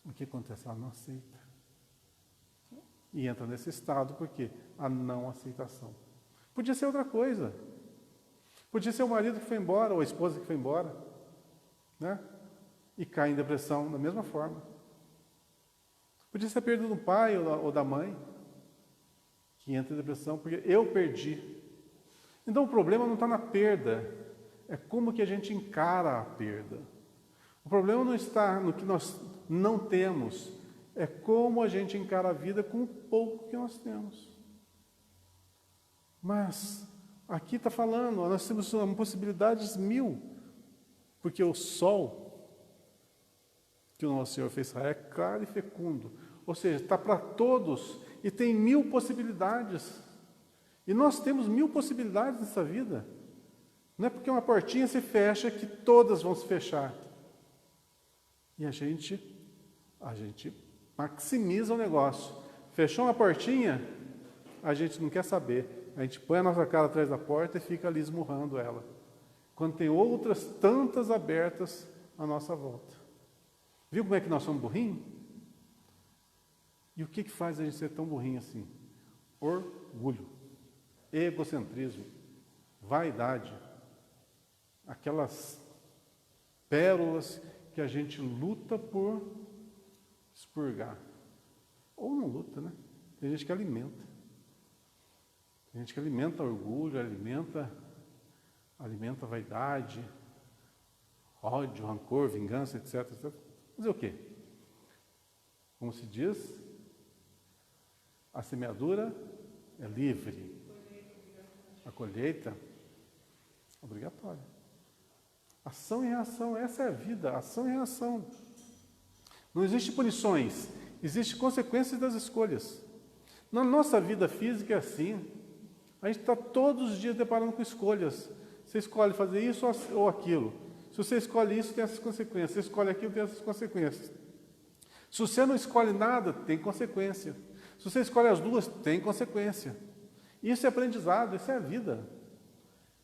Speaker 1: o que acontece? Ela não aceita. E entra nesse estado, por quê? A não aceitação. Podia ser outra coisa. Podia ser o marido que foi embora, ou a esposa que foi embora, né? E cai em depressão da mesma forma. Podia ser a perda do pai ou da mãe, que entra em depressão, porque eu perdi. Então o problema não está na perda, é como que a gente encara a perda. O problema não está no que nós não temos, é como a gente encara a vida com o pouco que nós temos. Mas aqui está falando, nós temos possibilidades 1000, porque o sol que o nosso Senhor fez é claro e fecundo, ou seja, está para todos e tem 1000 possibilidades. E nós temos 1000 possibilidades nessa vida. Não é porque uma portinha se fecha que todas vão se fechar. E a gente maximiza o negócio. Fechou uma portinha, a gente não quer saber. A gente põe a nossa cara atrás da porta e fica ali esmurrando ela. Quando tem outras tantas abertas à nossa volta. Viu como é que nós somos burrinhos? E o que faz a gente ser tão burrinho assim? Orgulho, egocentrismo, vaidade. Aquelas pérolas que a gente luta por expurgar. Ou não luta, né? Tem gente que alimenta. Tem gente que alimenta orgulho, alimenta vaidade, ódio, rancor, vingança, etc, etc. Fazer o quê? Como se diz, a semeadura é livre. A colheita obrigatória. Ação e reação, essa é a vida, ação e reação. Não existe punições, existem consequências das escolhas. Na nossa vida física é assim. A gente está todos os dias deparando com escolhas. Você escolhe fazer isso ou aquilo. Se você escolhe isso, tem essas consequências. Se você escolhe aquilo, tem essas consequências. Se você não escolhe nada, tem consequência. Se você escolhe as duas, tem consequência. Isso é aprendizado, isso é a vida.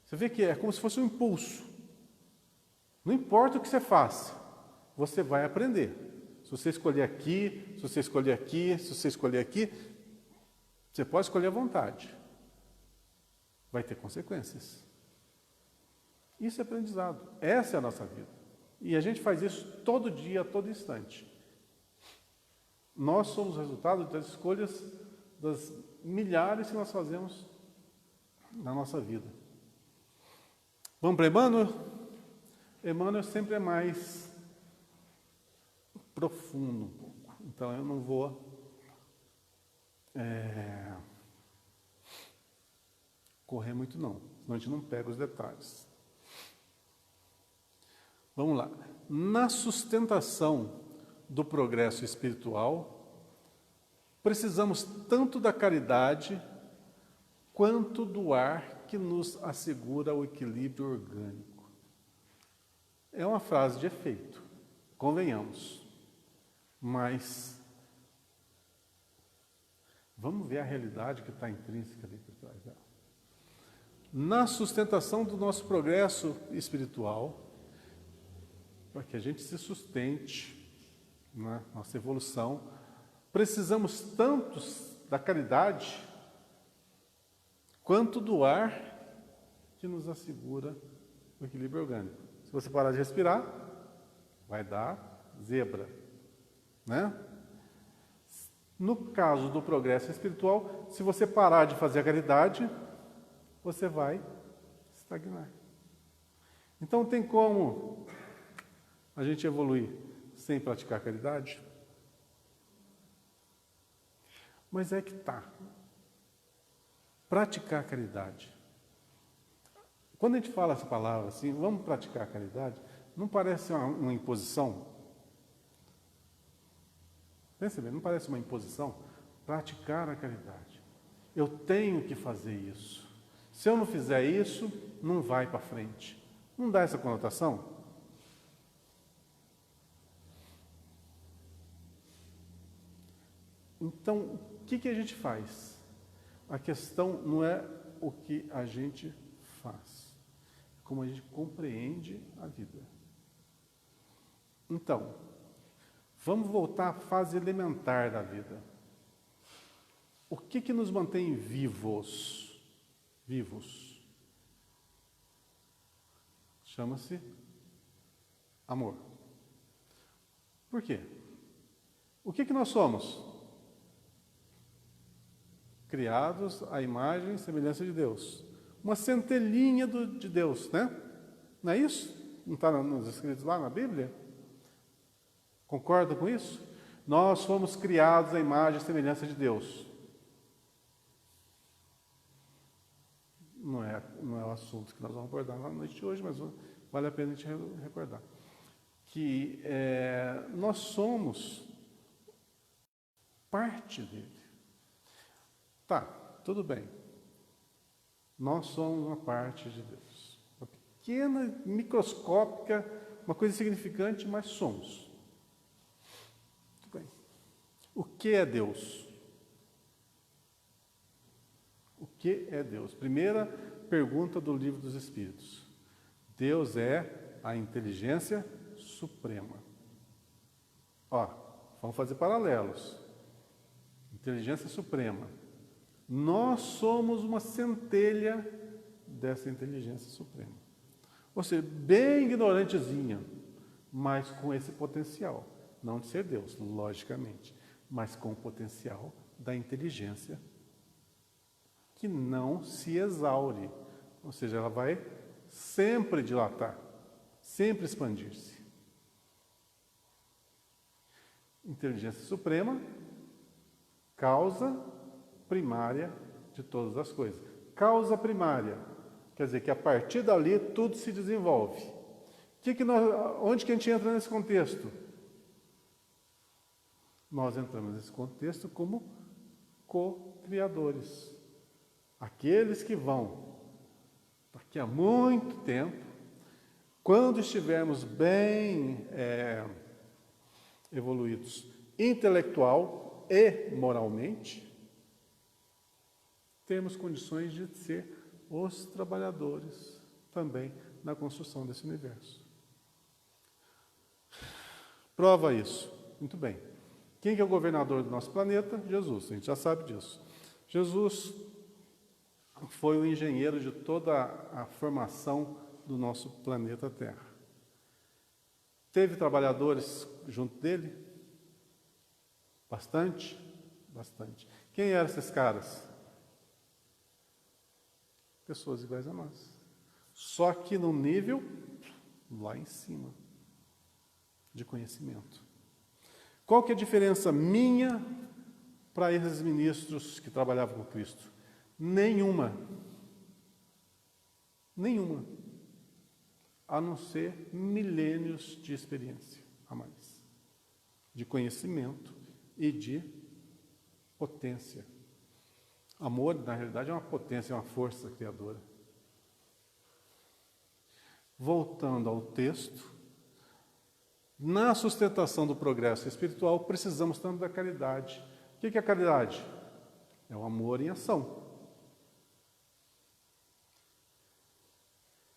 Speaker 1: Você vê que é como se fosse um impulso. Não importa o que você faça, você vai aprender. Se você escolher aqui, se você escolher aqui, se você escolher aqui, você pode escolher à vontade. Vai ter consequências. Isso é aprendizado. Essa é a nossa vida. E a gente faz isso todo dia, a todo instante. Nós somos o resultado das escolhas das milhares que nós fazemos na nossa vida. Vamos para Emmanuel? Emmanuel sempre é mais profundo um pouco. Então eu não vou correr muito não. senão a gente não pega os detalhes. Vamos lá. Na sustentação do progresso espiritual, precisamos tanto da caridade quanto do ar que nos assegura o equilíbrio orgânico. É uma frase de efeito, convenhamos, mas vamos ver a realidade que está intrínseca ali por trás dela. Na sustentação do nosso progresso espiritual, para que a gente se sustente na nossa evolução, precisamos tanto da caridade quanto do ar que nos assegura o equilíbrio orgânico. Se você parar de respirar, vai dar zebra, né? No caso do progresso espiritual, se você parar de fazer a caridade, você vai estagnar. Então, tem como a gente evoluir sem praticar caridade? Mas é que tá. Praticar caridade. Quando a gente fala essa palavra assim, vamos praticar caridade, não parece uma imposição? Pensa bem, não parece uma imposição? Praticar a caridade. Eu tenho que fazer isso. Se eu não fizer isso, não vai para frente. Não dá essa conotação? Então, o que a gente faz? A questão não é o que a gente faz, é como a gente compreende a vida. Então, vamos voltar à fase elementar da vida. O que nos mantém vivos? Vivos. Chama-se amor. Por quê? O que nós somos? Criados à imagem e semelhança de Deus. Uma centelhinha de Deus, né? Não é isso? Não está nos escritos lá na Bíblia? Concorda com isso? Nós fomos criados à imagem e semelhança de Deus. Não é o assunto que nós vamos abordar na noite de hoje, mas vale a pena a gente recordar. Que nós somos parte dele. Tá, tudo bem. Nós somos uma parte de Deus. Uma pequena, microscópica, uma coisa insignificante, mas somos. Tudo bem. O que é Deus? O que é Deus? Primeira pergunta do Livro dos Espíritos. Deus é a inteligência suprema. Ó, vamos fazer paralelos. Inteligência suprema. Nós somos uma centelha dessa inteligência suprema. Ou seja, bem ignorantezinha, mas com esse potencial. Não de ser Deus, logicamente, mas com o potencial da inteligência que não se exaure. Ou seja, ela vai sempre dilatar, sempre expandir-se. Inteligência suprema, causa primária de todas as coisas. Causa primária, quer dizer que a partir dali tudo se desenvolve. Onde que a gente entra nesse contexto? Nós entramos nesse contexto como co-criadores. Aqueles que vão, daqui a muito tempo, quando estivermos bem evoluídos intelectual e moralmente, temos condições de ser os trabalhadores também na construção desse universo. Prova isso. Muito bem. Quem que é o governador do nosso planeta? Jesus, a gente já sabe disso. Jesus foi o engenheiro de toda a formação do nosso planeta Terra. Teve trabalhadores junto dele? Bastante? Bastante. Quem eram esses caras? Pessoas iguais a nós. Só que num nível lá em cima de conhecimento. Qual que é a diferença minha para esses ministros que trabalhavam com Cristo? Nenhuma. Nenhuma. A não ser milênios de experiência a mais. De conhecimento e de potência. Amor, na realidade, é uma potência, é uma força criadora. Voltando ao texto, na sustentação do progresso espiritual, precisamos tanto da caridade. O que é a caridade? É o amor em ação.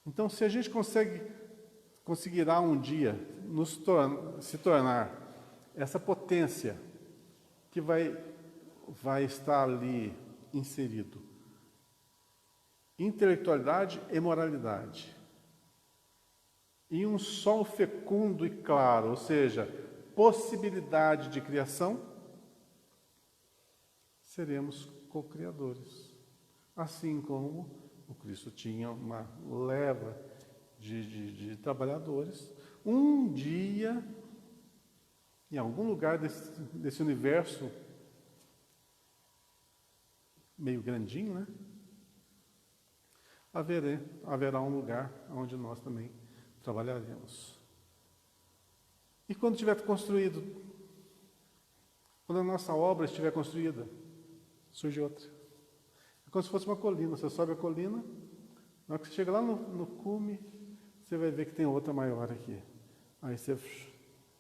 Speaker 1: Então, se a gente conseguirá um dia se tornar essa potência que vai estar ali inserido, intelectualidade e moralidade, em um sol fecundo e claro, ou seja, possibilidade de criação, seremos co-criadores. Assim como o Cristo tinha uma leva de trabalhadores, dia, em algum lugar desse universo, meio grandinho, né? Haverá um lugar onde nós também trabalharemos. E quando estiver construído, quando a nossa obra estiver construída, surge outra. É como se fosse uma colina. Você sobe a colina, na hora que você chega lá no cume, você vai ver que tem outra maior aqui. Aí você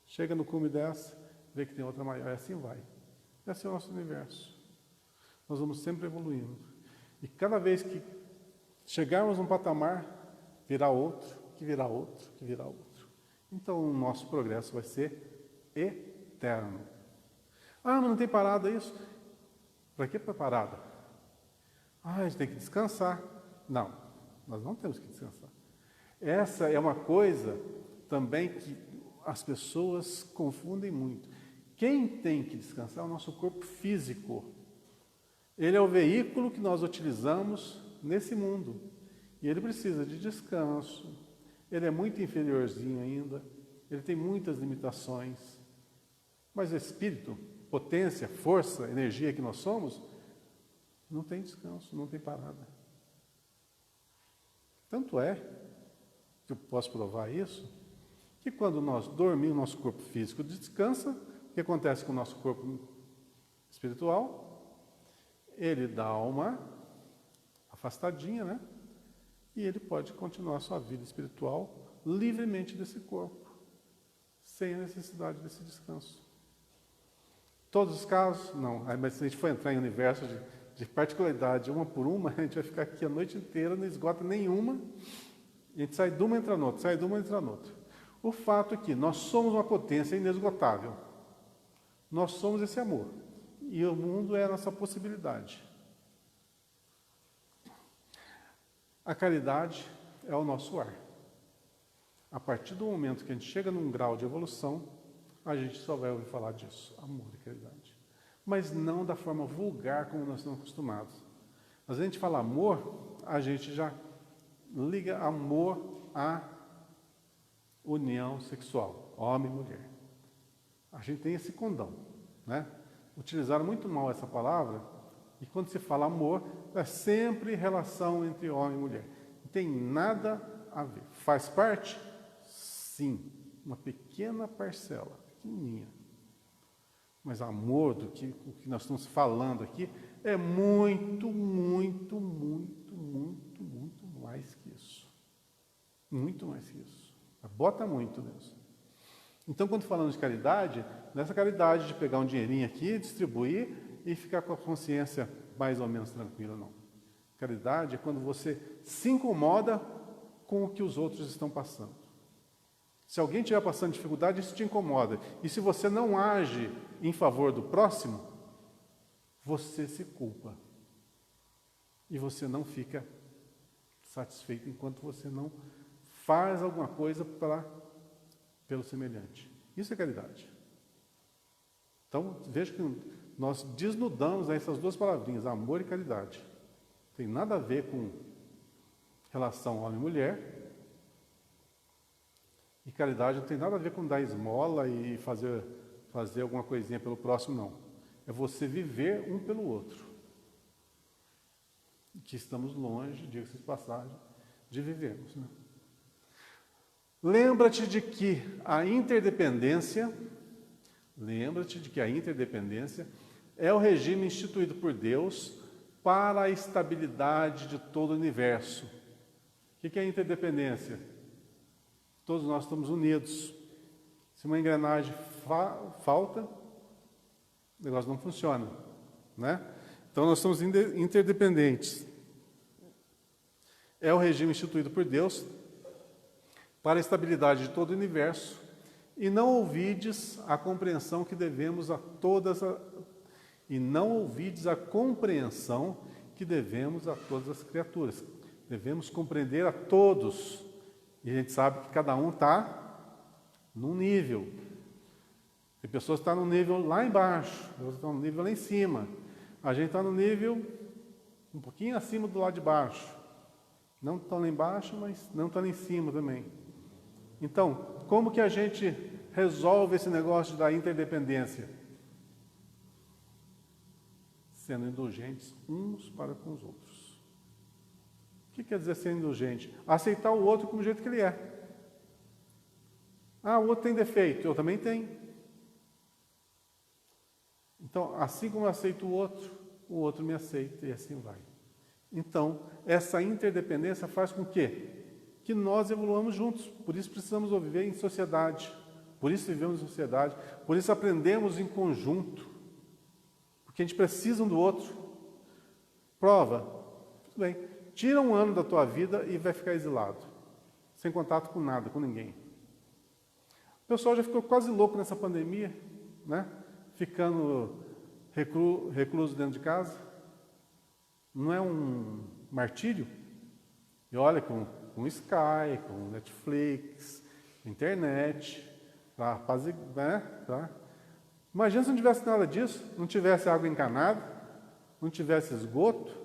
Speaker 1: chega no cume dessa, vê que tem outra maior, e assim vai. Esse é o nosso universo. Nós vamos sempre evoluindo. E cada vez que chegarmos num patamar, virá outro, que virá outro, que virá outro. Então o nosso progresso vai ser eterno. Ah, mas não tem parada isso? Para que parada? Ah, a gente tem que descansar. Não, nós não temos que descansar. Essa é uma coisa também que as pessoas confundem muito. Quem tem que descansar é o nosso corpo físico. Ele é o veículo que nós utilizamos nesse mundo. E ele precisa de descanso. Ele é muito inferiorzinho ainda. Ele tem muitas limitações. Mas o espírito, potência, força, energia que nós somos, não tem descanso, não tem parada. Tanto é, que eu posso provar isso, que quando nós dormimos, nosso corpo físico descansa, o que acontece com o nosso corpo espiritual? Ele dá uma afastadinha, né? E ele pode continuar a sua vida espiritual livremente desse corpo, sem a necessidade desse descanso. Todos os casos? Não. Mas se a gente for entrar em universo de particularidade, uma por uma, a gente vai ficar aqui a noite inteira, não esgota nenhuma, e a gente sai de uma, entra na outra, sai de uma, entra na outra. O fato é que nós somos uma potência inesgotável. Nós somos esse amor. E o mundo é a nossa possibilidade. A caridade é o nosso ar. A partir do momento que a gente chega num grau de evolução, a gente só vai ouvir falar disso, amor e caridade. Mas não da forma vulgar como nós estamos acostumados. Mas a gente fala amor, a gente já liga amor à união sexual, homem e mulher. A gente tem esse condão, né? Utilizaram muito mal essa palavra, e quando se fala amor, é sempre relação entre homem e mulher. Não tem nada a ver. Faz parte? Sim, uma pequena parcela, pequenininha. Mas amor, o que nós estamos falando aqui, é muito, muito, muito, muito, muito mais que isso. Muito mais que isso. Bota muito nisso. Então, quando falamos de caridade, nessa caridade de pegar um dinheirinho aqui, distribuir e ficar com a consciência mais ou menos tranquila, não. Caridade é quando você se incomoda com o que os outros estão passando. Se alguém estiver passando dificuldade, isso te incomoda. E se você não age em favor do próximo, você se culpa. E você não fica satisfeito enquanto você não faz alguma coisa pelo semelhante. Isso é caridade. Então, veja que nós desnudamos essas duas palavrinhas, amor e caridade. Não tem nada a ver com relação homem e mulher. E caridade não tem nada a ver com dar esmola e fazer alguma coisinha pelo próximo, não. É você viver um pelo outro. Que estamos longe, diga-se de passagem, de vivermos, né? Lembra-te de que a interdependência é o regime instituído por Deus para a estabilidade de todo o universo. O que é a interdependência? Todos nós estamos unidos. Se uma engrenagem falta, o negócio não funciona, né? Então nós somos interdependentes. É o regime instituído por Deus para a estabilidade de todo o universo, e não ouvides a compreensão que devemos a todas as criaturas. Devemos compreender a todos. E a gente sabe que cada um está num nível. Tem pessoas que estão no nível lá embaixo, outras estão no nível lá em cima. A gente está no nível um pouquinho acima do lado de baixo. Não estão lá embaixo, mas não estão lá em cima também. Então, como que a gente resolve esse negócio da interdependência? Sendo indulgentes uns para com os outros. O que quer dizer ser indulgente? Aceitar o outro como o jeito que ele é. Ah, o outro tem defeito, eu também tenho. Então, assim como eu aceito o outro me aceita, e assim vai. Então, essa interdependência faz com que nós evoluamos juntos. Por isso precisamos viver em sociedade. Por isso vivemos em sociedade. Por isso aprendemos em conjunto. Porque a gente precisa um do outro. Prova. Tudo bem. Tira um ano da tua vida e vai ficar exilado. Sem contato com nada, com ninguém. O pessoal já ficou quase louco nessa pandemia, né? Ficando recluso dentro de casa. Não é um martírio? E olha, com Sky, com Netflix, internet, né? Tá? Imagina se não tivesse nada disso, não tivesse água encanada, não tivesse esgoto,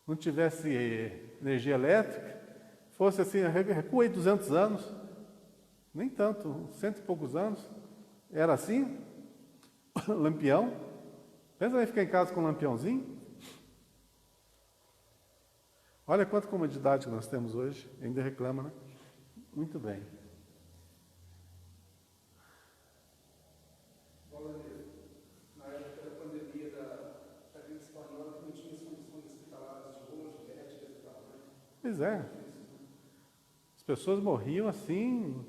Speaker 1: não tivesse energia elétrica, fosse assim, recuei 200 anos, nem tanto, 100 e poucos anos, era assim, lampião. Pensa em ficar em casa com um lampiãozinho. Olha quanta comodidade que nós temos hoje, ainda reclama, né? Muito bem.
Speaker 2: Na época da pandemia da gripe espanhola, não tinha as condições hospitalares de hoje, médicas e tal, né?
Speaker 1: Pois é. As pessoas morriam assim,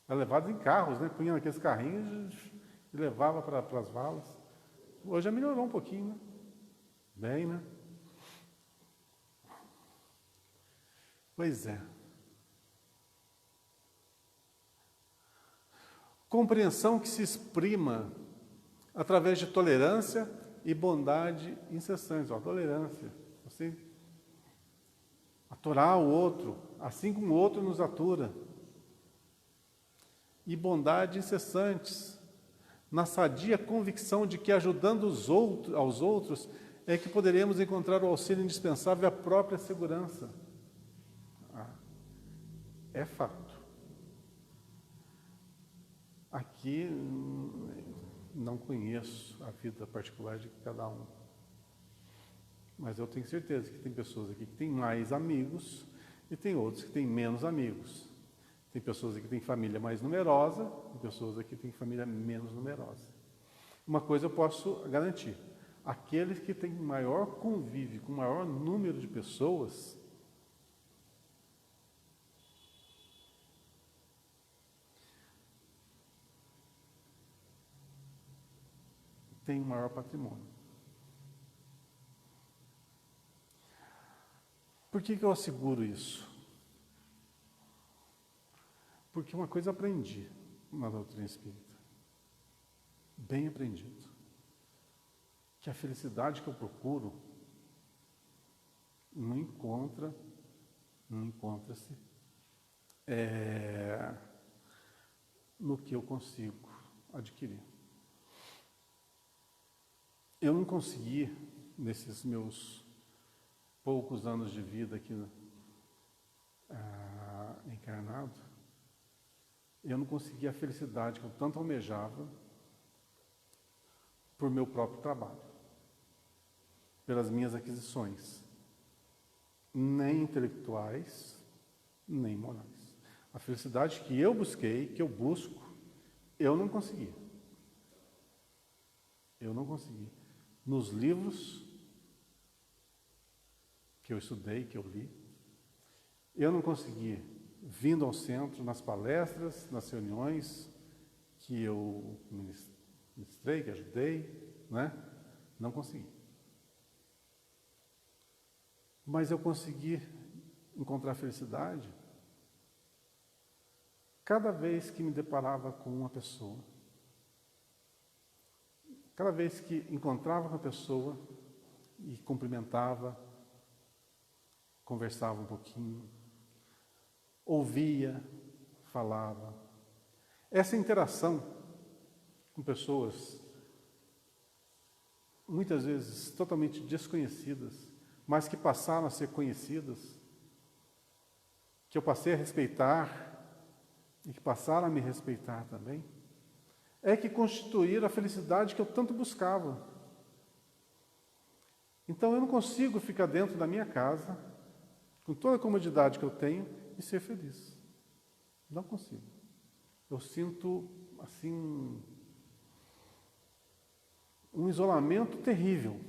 Speaker 1: levadas em carros, né? Punham aqueles carrinhos e levavam para as valas. Hoje já melhorou um pouquinho, né? Bem, né? Pois é. Compreensão que se exprima através de tolerância e bondade incessantes. Ó, tolerância. Você aturar o outro, assim como o outro nos atura. E bondade incessantes, na sadia convicção de que ajudando aos outros é que poderemos encontrar o auxílio indispensável à própria segurança. É fato. Aqui não conheço a vida particular de cada um. Mas eu tenho certeza que tem pessoas aqui que têm mais amigos e tem outros que têm menos amigos. Tem pessoas aqui que têm família mais numerosa, tem pessoas aqui que têm família menos numerosa. Uma coisa eu posso garantir: aqueles que têm maior convívio com maior número de pessoas, têm um maior patrimônio. Por que eu asseguro isso? Porque uma coisa eu aprendi na doutrina espírita, bem aprendido, que a felicidade que eu procuro não encontra-se no que eu consigo adquirir. Eu não consegui, nesses meus poucos anos de vida aqui encarnado, eu não consegui a felicidade que eu tanto almejava por meu próprio trabalho, pelas minhas aquisições. nem intelectuais, nem morais. A felicidade que eu busquei, que eu busco, eu não consegui. Eu não consegui. Nos livros que eu estudei, que eu li, eu não consegui, vindo ao centro, nas palestras, nas reuniões que eu ministrei, que ajudei, né? Não consegui. Mas eu consegui encontrar felicidade cada vez que me deparava com uma pessoa. Cada vez que encontrava uma pessoa e cumprimentava, conversava um pouquinho, ouvia, falava. Essa interação com pessoas, muitas vezes totalmente desconhecidas, mas que passaram a ser conhecidas, que eu passei a respeitar e que passaram a me respeitar também, é que constituíram a felicidade que eu tanto buscava. Então eu não consigo ficar dentro da minha casa, com toda a comodidade que eu tenho, e ser feliz. Não consigo. Eu sinto, assim, um isolamento terrível.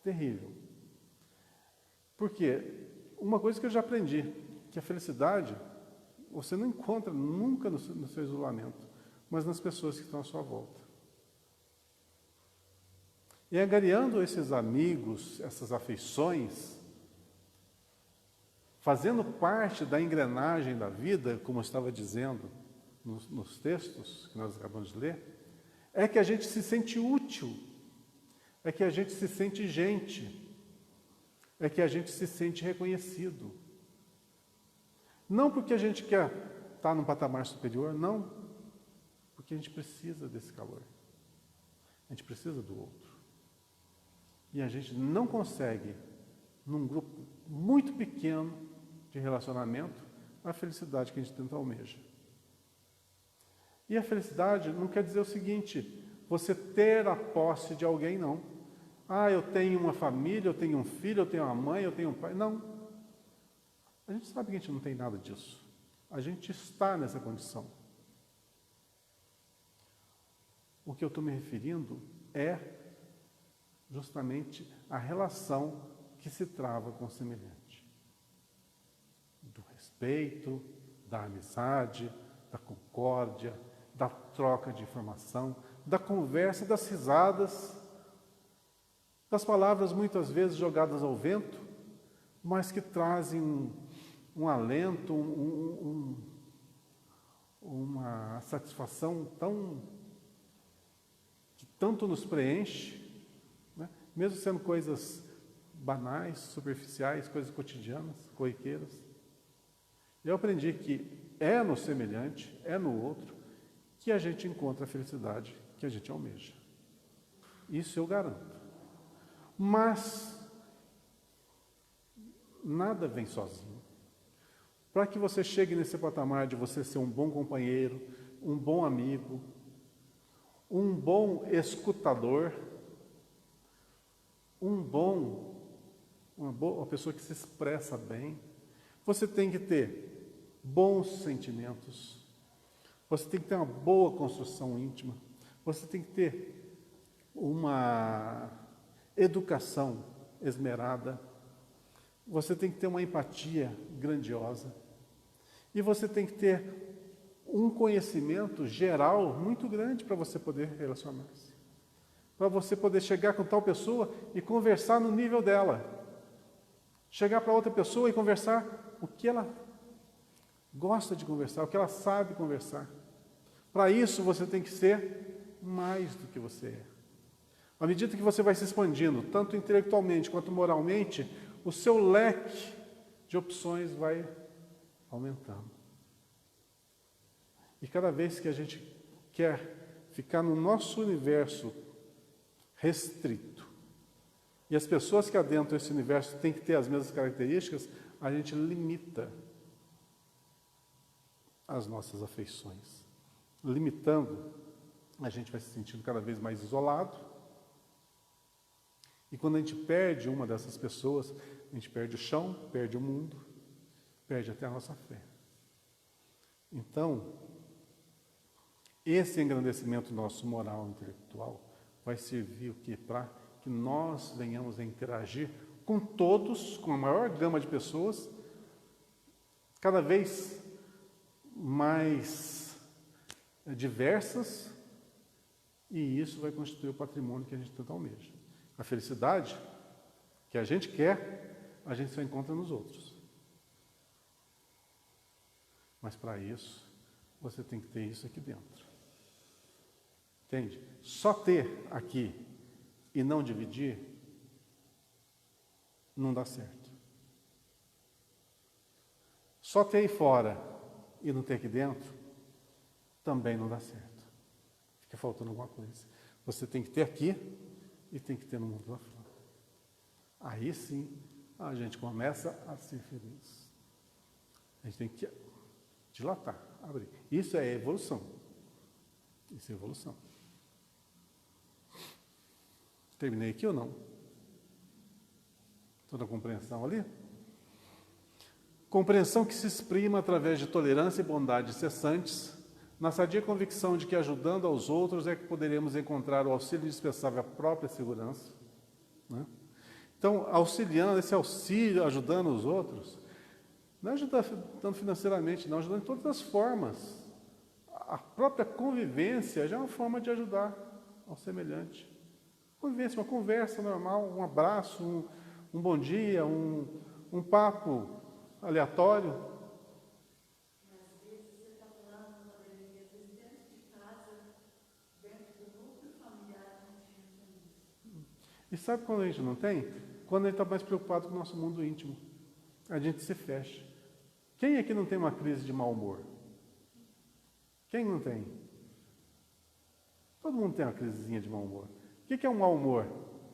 Speaker 1: Terrível. Por quê? Uma coisa que eu já aprendi, que a felicidade você não encontra nunca no seu isolamento, mas nas pessoas que estão à sua volta. E angariando esses amigos, essas afeições, fazendo parte da engrenagem da vida, como eu estava dizendo nos textos que nós acabamos de ler, é que a gente se sente útil, é que a gente se sente gente, é que a gente se sente reconhecido. Não porque a gente quer estar num patamar superior, não, porque a gente precisa desse calor. A gente precisa do outro. E a gente não consegue, num grupo muito pequeno de relacionamento, a felicidade que a gente tanto almeja. E a felicidade não quer dizer o seguinte, você ter a posse de alguém, não. Ah, eu tenho uma família, eu tenho um filho, eu tenho uma mãe, eu tenho um pai. Não. A gente sabe que a gente não tem nada disso. A gente está nessa condição. O que eu estou me referindo é justamente a relação que se trava com o semelhante. Do respeito, da amizade, da concórdia, da troca de informação, da conversa, das risadas, das palavras muitas vezes jogadas ao vento, mas que trazem um alento, uma satisfação que tanto nos preenche, né? Mesmo sendo coisas banais, superficiais, coisas cotidianas, corriqueiras. Eu aprendi que é no semelhante, é no outro, que a gente encontra a felicidade que a gente almeja. Isso eu garanto. Mas nada vem sozinho. Para que você chegue nesse patamar de você ser um bom companheiro, um bom amigo, um bom escutador, uma pessoa que se expressa bem, você tem que ter bons sentimentos, você tem que ter uma boa construção íntima, você tem que ter uma educação esmerada, você tem que ter uma empatia grandiosa e você tem que ter um conhecimento geral muito grande para você poder relacionar-se. Para você poder chegar com tal pessoa e conversar no nível dela. Chegar para outra pessoa e conversar o que ela gosta de conversar, o que ela sabe conversar. Para isso você tem que ser mais do que você é. À medida que você vai se expandindo, tanto intelectualmente quanto moralmente, o seu leque de opções vai aumentando. E cada vez que a gente quer ficar no nosso universo restrito, e as pessoas que adentram esse universo têm que ter as mesmas características, a gente limita as nossas afeições. Limitando, a gente vai se sentindo cada vez mais isolado. E quando a gente perde uma dessas pessoas, a gente perde o chão, perde o mundo, perde até a nossa fé. Então, esse engrandecimento nosso moral e intelectual vai servir o quê? Para que nós venhamos a interagir com todos, com a maior gama de pessoas, cada vez mais diversas, e isso vai constituir o patrimônio que a gente tanto almeja. A felicidade que a gente quer, a gente só encontra nos outros. Mas para isso, você tem que ter isso aqui dentro. Entende? Só ter aqui e não dividir, não dá certo. Só ter aí fora e não ter aqui dentro, também não dá certo. Fica faltando alguma coisa. Você tem que ter aqui e tem que ter no mundo lá fora. Aí sim, a gente começa a ser feliz. A gente tem que dilatar, abrir. Isso é evolução. Isso é evolução. Terminei aqui ou não? Toda a compreensão ali? Compreensão que se exprima através de tolerância e bondade cessantes, na sadia convicção de que ajudando aos outros é que poderemos encontrar o auxílio indispensável à própria segurança. Né? Então, auxiliando, esse auxílio, ajudando os outros, não é ajudando financeiramente, não, ajudando de todas as formas. A própria convivência já é uma forma de ajudar ao semelhante. Convivência, uma conversa normal, um abraço, um bom dia, um papo aleatório.
Speaker 3: Às vezes você está falando, às vezes dentro de casa, dentro do núcleo familiar, a gente não tem isso.
Speaker 1: E sabe quando a gente não tem? Quando a gente está mais preocupado com o nosso mundo íntimo. A gente se fecha. Quem aqui não tem uma crise de mau humor? Quem não tem? Todo mundo tem uma crisezinha de mau humor. O que é um mau humor?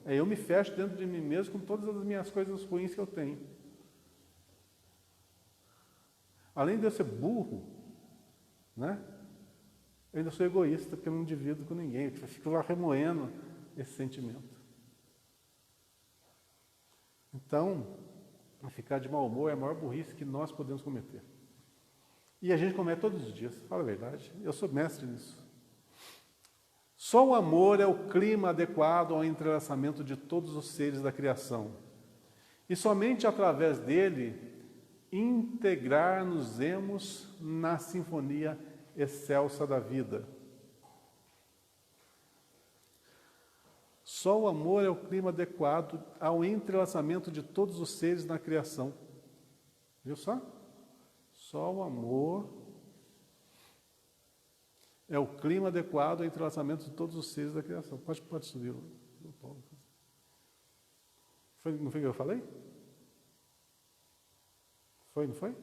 Speaker 1: É eu me fecho dentro de mim mesmo com todas as minhas coisas ruins que eu tenho. Além de eu ser burro, né? Eu ainda sou egoísta, porque eu não divido com ninguém. Eu fico lá remoendo esse sentimento. Então, ficar de mau humor é a maior burrice que nós podemos cometer. E a gente comete todos os dias, fala a verdade. Eu sou mestre nisso. Só o amor é o clima adequado ao entrelaçamento de todos os seres da criação. E somente através dele integrar-nos-emos na sinfonia excelsa da vida. Só o amor é o clima adequado ao entrelaçamento de todos os seres na criação. Viu só? Só o amor é o clima adequado ao entrelaçamento de todos os seres da criação. Pode subir o Paulo. Não foi o que eu falei? Foi, não foi?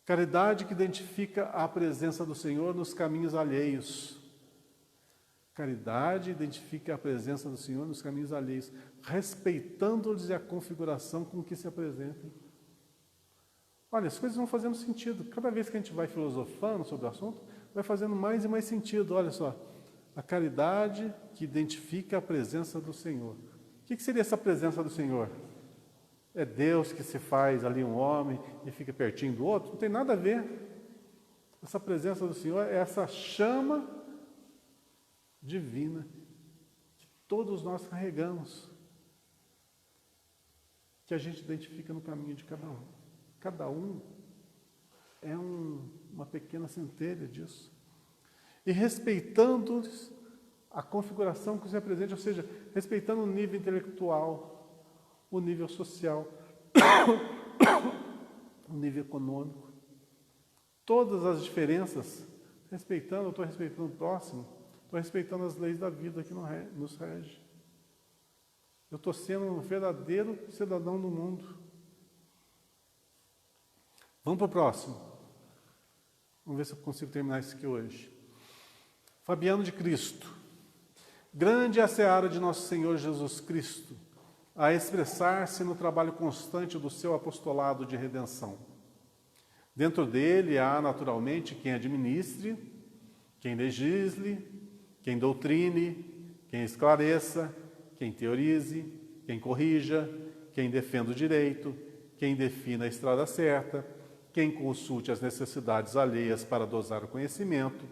Speaker 1: Caridade que identifica a presença do Senhor nos caminhos alheios. Caridade identifica a presença do Senhor nos caminhos alheios, respeitando-lhes a configuração com que se apresentam. Olha, as coisas vão fazendo sentido. Cada vez que a gente vai filosofando sobre o assunto, vai fazendo mais e mais sentido. Olha só, a caridade que identifica a presença do Senhor. O que seria essa presença do Senhor? É Deus que se faz ali um homem e fica pertinho do outro? Não tem nada a ver. Essa presença do Senhor é essa chama divina que todos nós carregamos, que a gente identifica no caminho de cada um. Cada um é uma pequena centelha disso. E respeitando a configuração que se apresenta, ou seja, respeitando o nível intelectual, o nível social, o nível econômico, todas as diferenças, respeitando, eu estou respeitando o próximo, estou respeitando as leis da vida que nos rege. Eu estou sendo um verdadeiro cidadão do mundo. Vamos para o próximo. Vamos ver se eu consigo terminar isso aqui hoje. Fabiano de Cristo. Grande é a seara de nosso Senhor Jesus Cristo, a expressar-se no trabalho constante do seu apostolado de redenção. Dentro dele há, naturalmente, quem administre, quem legisle, quem doutrine, quem esclareça, quem teorize, quem corrija, quem defenda o direito, quem defina a estrada certa, quem consulte as necessidades alheias para dosar o conhecimento,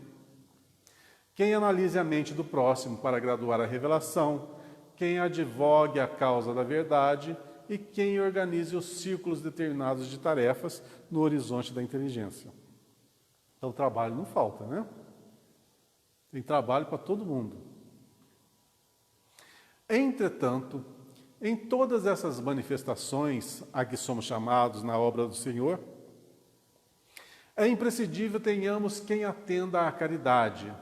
Speaker 1: quem analise a mente do próximo para graduar a revelação, quem advogue a causa da verdade e quem organize os círculos determinados de tarefas no horizonte da inteligência. Então, trabalho não falta, né? Tem trabalho para todo mundo. Entretanto, em todas essas manifestações a que somos chamados na obra do Senhor, é imprescindível tenhamos quem atenda à caridade.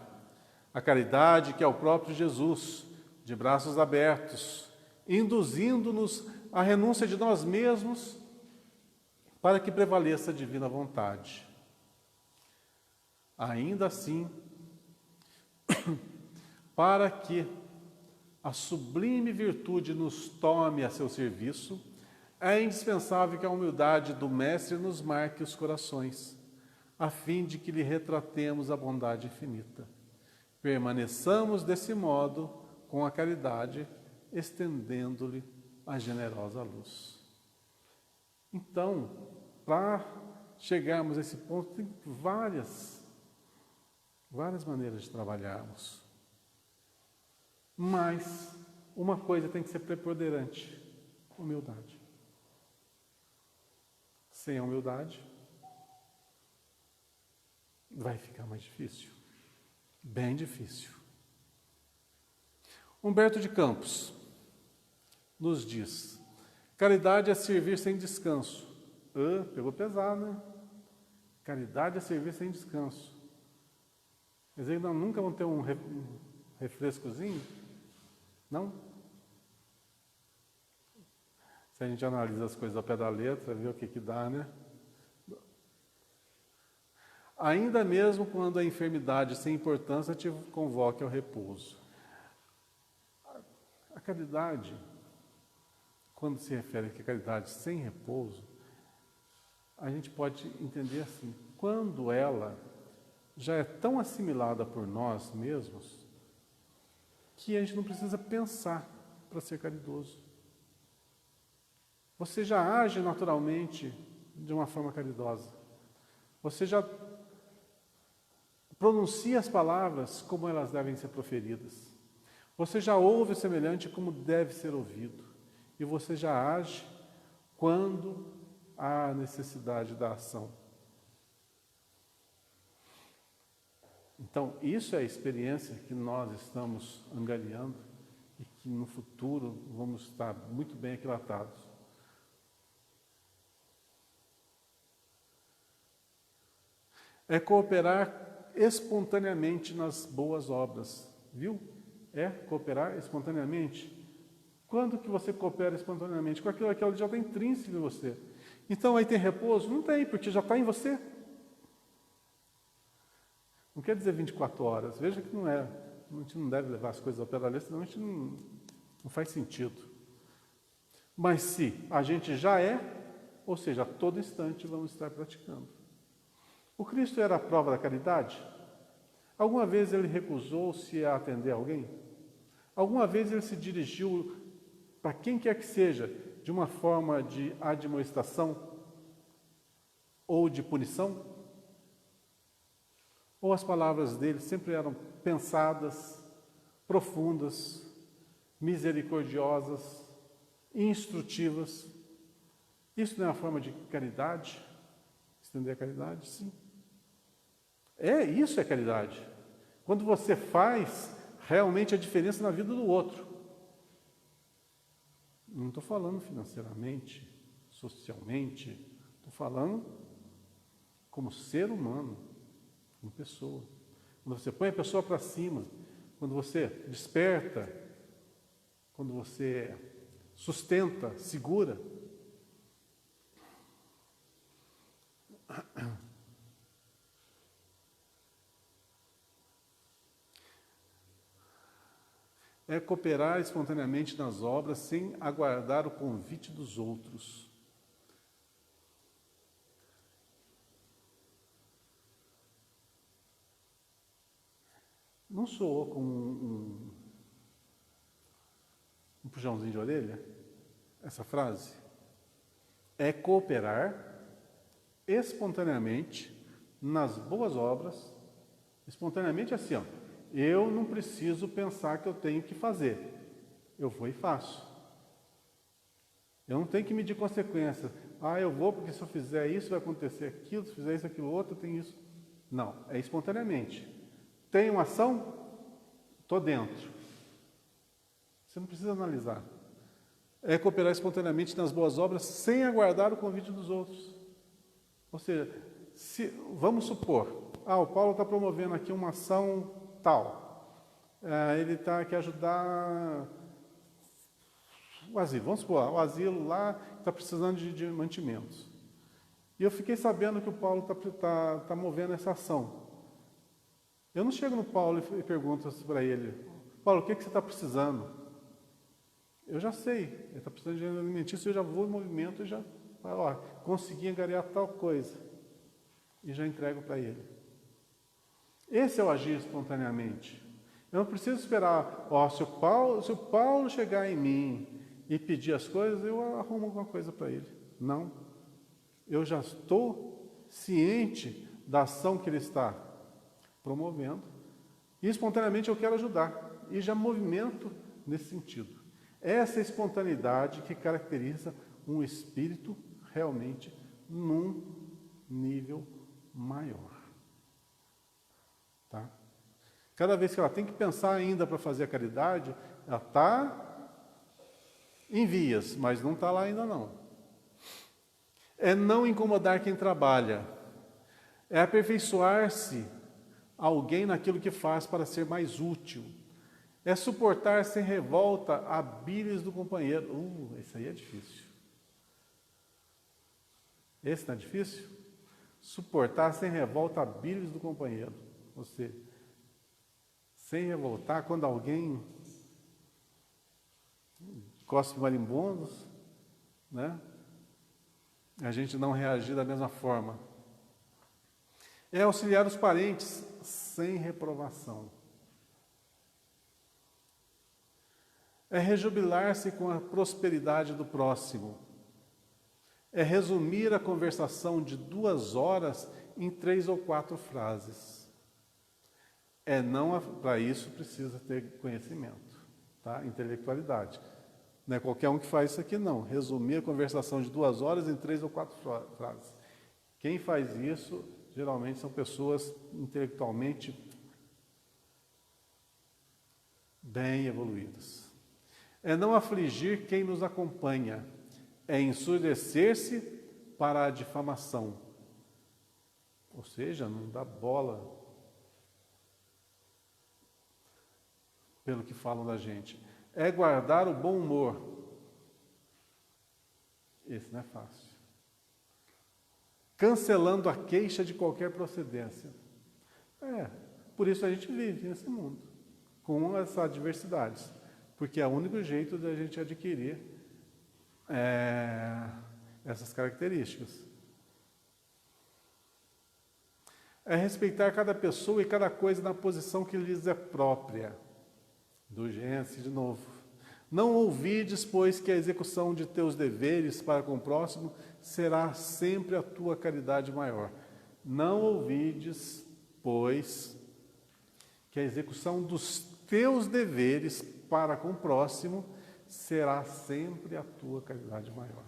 Speaker 1: A caridade que é o próprio Jesus, de braços abertos, induzindo-nos à renúncia de nós mesmos para que prevaleça a divina vontade. Ainda assim, para que a sublime virtude nos tome a seu serviço, é indispensável que a humildade do Mestre nos marque os corações, a fim de que lhe retratemos a bondade infinita. Permaneçamos desse modo com a caridade, estendendo-lhe a generosa luz. Então, para chegarmos a esse ponto, tem várias maneiras de trabalharmos. Mas uma coisa tem que ser preponderante: humildade. Sem a humildade, vai ficar mais difícil. Bem difícil. Humberto de Campos nos diz: caridade é servir sem descanso. Pegou pesado, né? Caridade é servir sem descanso. Quer dizer, nunca vão ter um refrescozinho? Não? Se a gente analisa as coisas ao pé da letra, vê o que dá, né? Ainda mesmo quando a enfermidade sem importância te convoque ao repouso. A caridade, quando se refere a caridade sem repouso, a gente pode entender assim: quando ela já é tão assimilada por nós mesmos, que a gente não precisa pensar para ser caridoso. Você já age naturalmente de uma forma caridosa. Você já pronuncia as palavras como elas devem ser proferidas. Você já ouve o semelhante como deve ser ouvido. E você já age quando há necessidade da ação. Então, isso é a experiência que nós estamos angariando e que no futuro vamos estar muito bem aquilatados. É cooperar espontaneamente nas boas obras, viu? É cooperar espontaneamente. Quando que você coopera espontaneamente? Com aquilo que já está intrínseco em você. Então, aí tem repouso? Não tem, porque já está em você. Não quer dizer 24 horas. Veja que não é. A gente não deve levar as coisas ao pé da letra, senão a gente não faz sentido. Mas se a gente já é, ou seja, a todo instante vamos estar praticando. O Cristo era a prova da caridade? Alguma vez ele recusou-se a atender alguém? Alguma vez ele se dirigiu para quem quer que seja de uma forma de admoestação ou de punição? Ou as palavras dele sempre eram pensadas, profundas, misericordiosas, instrutivas? Isso não é uma forma de caridade? Estender a caridade? Sim. Isso é caridade. Quando você faz realmente a diferença na vida do outro. Não estou falando financeiramente, socialmente, estou falando como ser humano, como pessoa. Quando você põe a pessoa para cima, quando você desperta, quando você sustenta, segura. É cooperar espontaneamente nas obras sem aguardar o convite dos outros. Não soou como um puxãozinho de orelha? essa frase? É cooperar espontaneamente nas boas obras. Espontaneamente assim, ó, eu não preciso pensar que eu tenho que fazer, eu vou e faço. Eu não tenho que medir consequências. Eu vou porque se eu fizer isso vai acontecer aquilo, se fizer isso, aquilo, outro, eu tenho isso. Não, é espontaneamente. Tem uma ação? Estou dentro. Você não precisa analisar. É cooperar espontaneamente nas boas obras sem aguardar o convite dos outros. Ou seja, vamos supor, o Paulo está promovendo aqui uma ação tal. Ele quer ajudar o asilo. Vamos supor, o asilo lá está precisando de mantimentos. E eu fiquei sabendo que o Paulo está movendo essa ação. Eu não chego no Paulo e pergunto para ele, Paulo, o que você está precisando? Eu já sei, ele está precisando de gênero alimentício, eu já vou em movimento e já falo, consegui angariar tal coisa. E já entrego para ele. Esse é o agir espontaneamente. Eu não preciso esperar, se o Paulo chegar em mim e pedir as coisas, eu arrumo alguma coisa para ele. Não. Eu já estou ciente da ação que ele está promovendo e espontaneamente eu quero ajudar. E já movimento nesse sentido. Essa espontaneidade que caracteriza um espírito realmente num nível maior. Tá? Cada vez que ela tem que pensar ainda para fazer a caridade, ela está em vias, mas não está lá ainda não. É não incomodar quem trabalha. É aperfeiçoar-se alguém naquilo que faz para ser mais útil. É suportar sem revolta a bílis do companheiro. Esse aí é difícil. Esse não é difícil? Suportar sem revolta a bílis do companheiro. Ou seja, sem revoltar quando alguém cospe marimbondos, né? A gente não reagir da mesma forma. É auxiliar os parentes sem reprovação. É rejubilar-se com a prosperidade do próximo. É resumir a conversação de 2 horas em 3 ou 4 frases. Para isso precisa ter conhecimento, tá? Intelectualidade. Não é qualquer um que faz isso aqui, não. Resumir a conversação de 2 horas em 3 ou 4 frases. Quem faz isso, geralmente, são pessoas intelectualmente bem evoluídas. É não afligir quem nos acompanha. É ensurdecer-se para a difamação. Ou seja, não dá bola pelo que falam da gente. É guardar o bom humor. Esse não é fácil. Cancelando a queixa de qualquer procedência. Por isso a gente vive nesse mundo, com essas adversidades. Porque é o único jeito de a gente adquirir essas características. É respeitar cada pessoa e cada coisa na posição que lhes é própria. Indulgência, de novo. Não ouvides, pois, que a execução de teus deveres para com o próximo será sempre a tua caridade maior. Não ouvides, pois, que a execução dos teus deveres para com o próximo será sempre a tua caridade maior.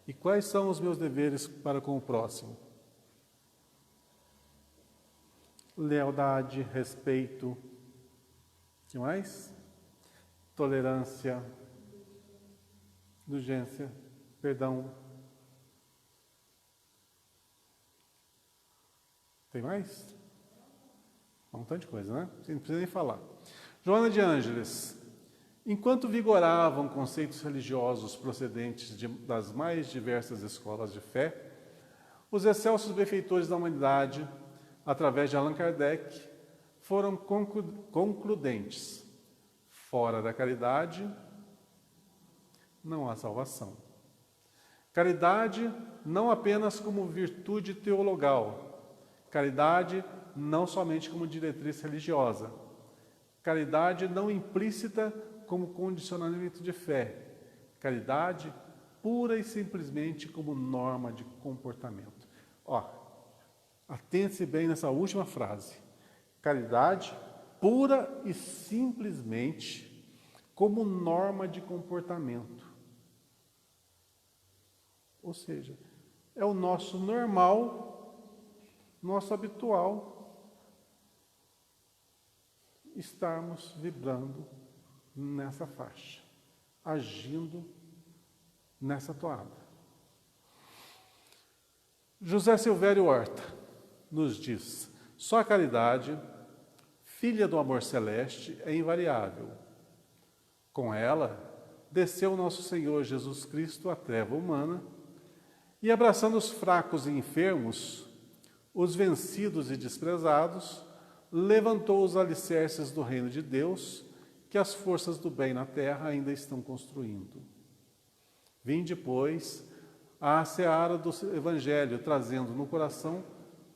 Speaker 1: E quais são os meus deveres para com o próximo? Lealdade, respeito, o que mais? Tolerância, indulgência, perdão. Tem mais? Um montão de coisa, né? Você não precisa nem falar. Joana de Ângeles. Enquanto vigoravam conceitos religiosos procedentes das mais diversas escolas de fé, os excelsos benfeitores da humanidade, através de Allan Kardec, foram concludentes. Fora da caridade, não há salvação. Caridade não apenas como virtude teologal. Caridade não somente como diretriz religiosa. Caridade não implícita como condicionamento de fé. Caridade pura e simplesmente como norma de comportamento. Atente-se bem nessa última frase. Caridade pura e simplesmente como norma de comportamento. Ou seja, é o nosso normal, nosso habitual, estarmos vibrando nessa faixa, agindo nessa toada. José Silvério Horta nos diz: só a caridade, filha do amor celeste, é invariável. Com ela, desceu nosso Senhor Jesus Cristo à treva humana e, abraçando os fracos e enfermos, os vencidos e desprezados, levantou os alicerces do reino de Deus que as forças do bem na terra ainda estão construindo. Vinde, pois, à seara do Evangelho, trazendo no coração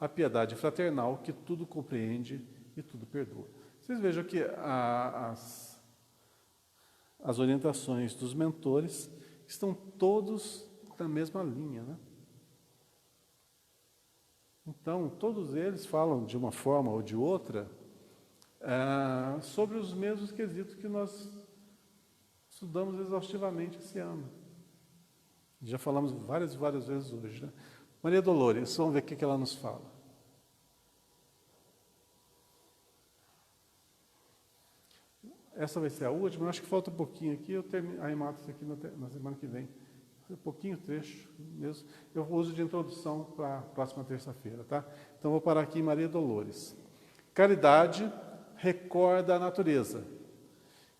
Speaker 1: a piedade fraternal que tudo compreende e tudo perdoa. Vocês vejam que as orientações dos mentores estão todos na mesma linha, né? Então, todos eles falam de uma forma ou de outra sobre os mesmos quesitos que nós estudamos exaustivamente esse ano. Já falamos várias vezes hoje, né? Maria Dolores, vamos ver o que ela nos fala. Essa vai ser a última, eu acho que falta um pouquinho aqui, eu arremato isso aqui na semana que vem. Um pouquinho trecho mesmo. Eu uso de introdução para a próxima terça-feira, tá? Então, vou parar aqui em Maria Dolores. Caridade recorda a natureza,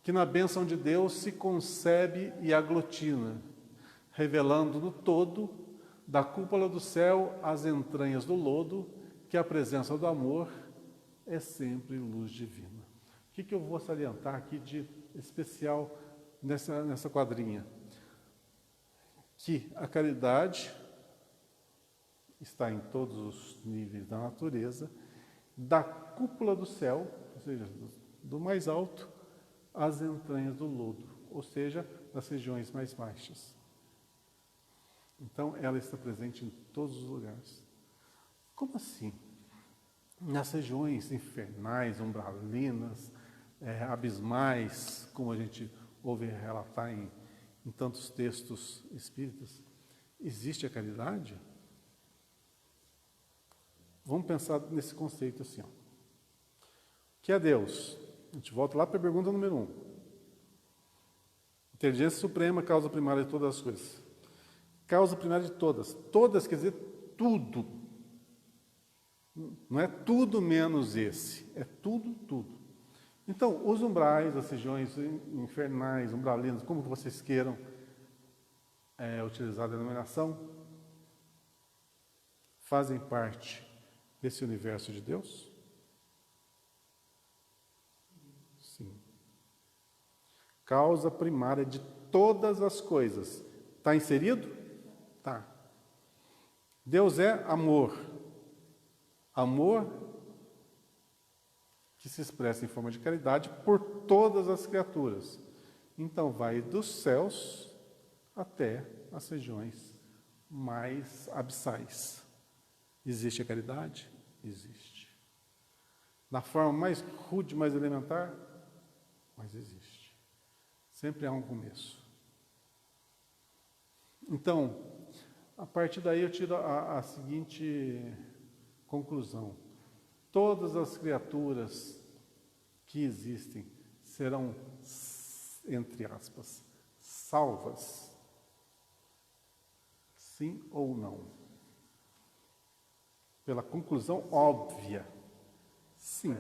Speaker 1: que na bênção de Deus se concebe e aglutina, revelando no todo, da cúpula do céu às entranhas do lodo, que a presença do amor é sempre luz divina. O que eu vou salientar aqui de especial nessa quadrinha? Que a caridade está em todos os níveis da natureza, da cúpula do céu, ou seja, do mais alto, às entranhas do lodo, ou seja, das regiões mais baixas. Então, ela está presente em todos os lugares. Como assim? Nas regiões infernais, umbralinas, abismais, como a gente ouve relatar em tantos textos espíritas, existe a caridade? Vamos pensar nesse conceito assim. O que é Deus? A gente volta lá para a pergunta número 1. Inteligência suprema, causa primária de todas as coisas. Causa primária de todas. Todas quer dizer tudo. Não é tudo menos esse. É tudo, tudo. Então, os umbrais, as regiões infernais, umbralinas, como que vocês queiram utilizar a denominação, fazem parte desse universo de Deus? Sim. Causa primária de todas as coisas. Está inserido? Tá. Deus é amor. Amor que se expressa em forma de caridade por todas as criaturas. Então, vai dos céus até as regiões mais abissais. Existe a caridade? Existe. Da forma mais rude, mais elementar? Mas existe. Sempre há um começo. Então, a partir daí eu tiro a seguinte conclusão. Todas as criaturas que existem serão, entre aspas, salvas? Sim ou não? Pela conclusão óbvia, sim.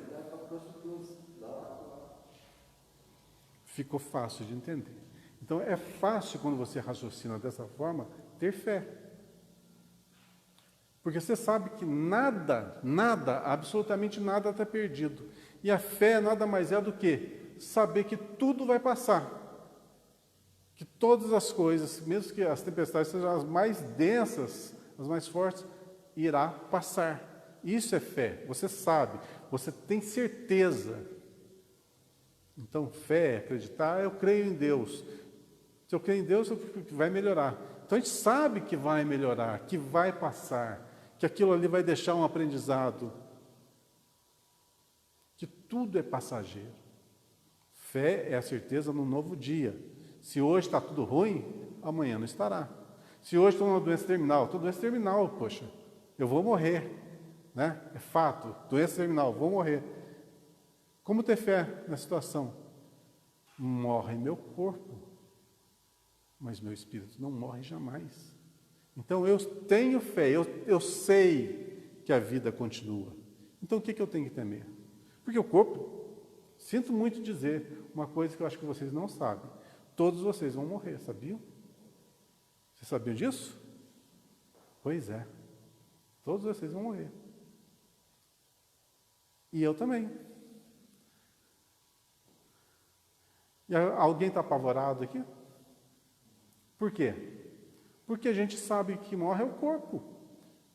Speaker 1: Ficou fácil de entender. Então, é fácil, quando você raciocina dessa forma, ter fé. Porque você sabe que nada, absolutamente nada está perdido. E a fé nada mais é do que saber que tudo vai passar. Que todas as coisas, mesmo que as tempestades sejam as mais densas, as mais fortes, irá passar. Isso é fé. Você sabe, você tem certeza. Então, fé, acreditar, eu creio em Deus. Se eu creio em Deus, vai melhorar. Então a gente sabe que vai melhorar, que vai passar, que aquilo ali vai deixar um aprendizado, que tudo é passageiro. Fé é a certeza no novo dia. Se hoje está tudo ruim, amanhã não estará. Se hoje estou numa doença terminal, poxa, eu vou morrer, né? É fato, doença terminal, vou morrer. Como ter fé na situação? Morre meu corpo, mas meu espírito não morre jamais. Então eu tenho fé, eu sei que a vida continua. Então o que eu tenho que temer? Porque o corpo, sinto muito dizer uma coisa que eu acho que vocês não sabem. Todos vocês vão morrer, sabiam? Vocês sabiam disso? Pois é. Todos vocês vão morrer. E eu também. E alguém está apavorado aqui? Por quê? Porque a gente sabe que morre é o corpo.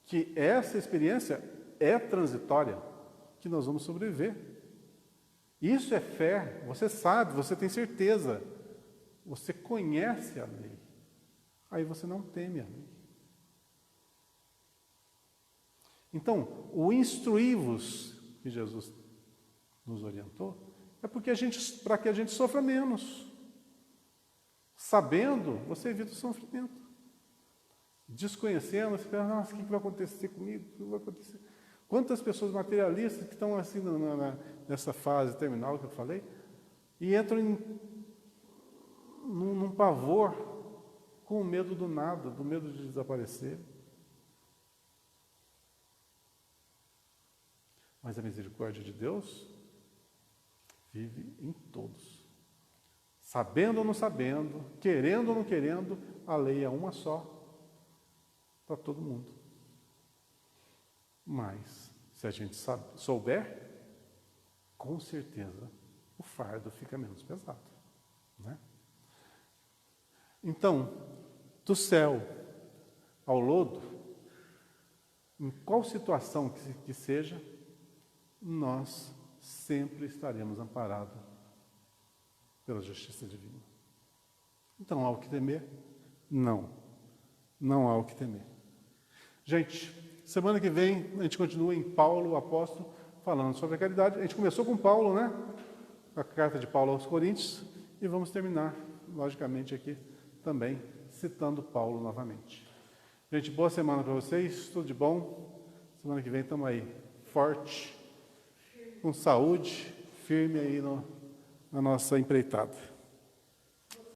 Speaker 1: Que essa experiência é transitória. Que nós vamos sobreviver. Isso é fé. Você sabe, você tem certeza. Você conhece a lei. Aí você não teme a lei. Então, o instruí-vos, que Jesus nos orientou, é para que a gente sofra menos. Sabendo, você evita o sofrimento. Desconhecendo, você pensa, nossa, o que vai acontecer comigo? O que vai acontecer? Quantas pessoas materialistas que estão assim nessa fase terminal que eu falei, e entram num pavor, com o medo do nada, do medo de desaparecer. Mas a misericórdia de Deus vive em todos. Sabendo ou não sabendo, querendo ou não querendo, a lei é uma só para todo mundo. Mas, se a gente souber, com certeza o fardo fica menos pesado. Né? Então, do céu ao lodo, em qual situação que seja, nós sempre estaremos amparados pela justiça divina. Então, há o que temer? Não. Não há o que temer. Gente, semana que vem a gente continua em Paulo, o apóstolo, falando sobre a caridade. A gente começou com Paulo, né? A carta de Paulo aos Coríntios, e vamos terminar, logicamente, aqui também, citando Paulo novamente. Gente, boa semana para vocês, tudo de bom. Semana que vem estamos aí, forte, com saúde, firme aí na nossa empreitada.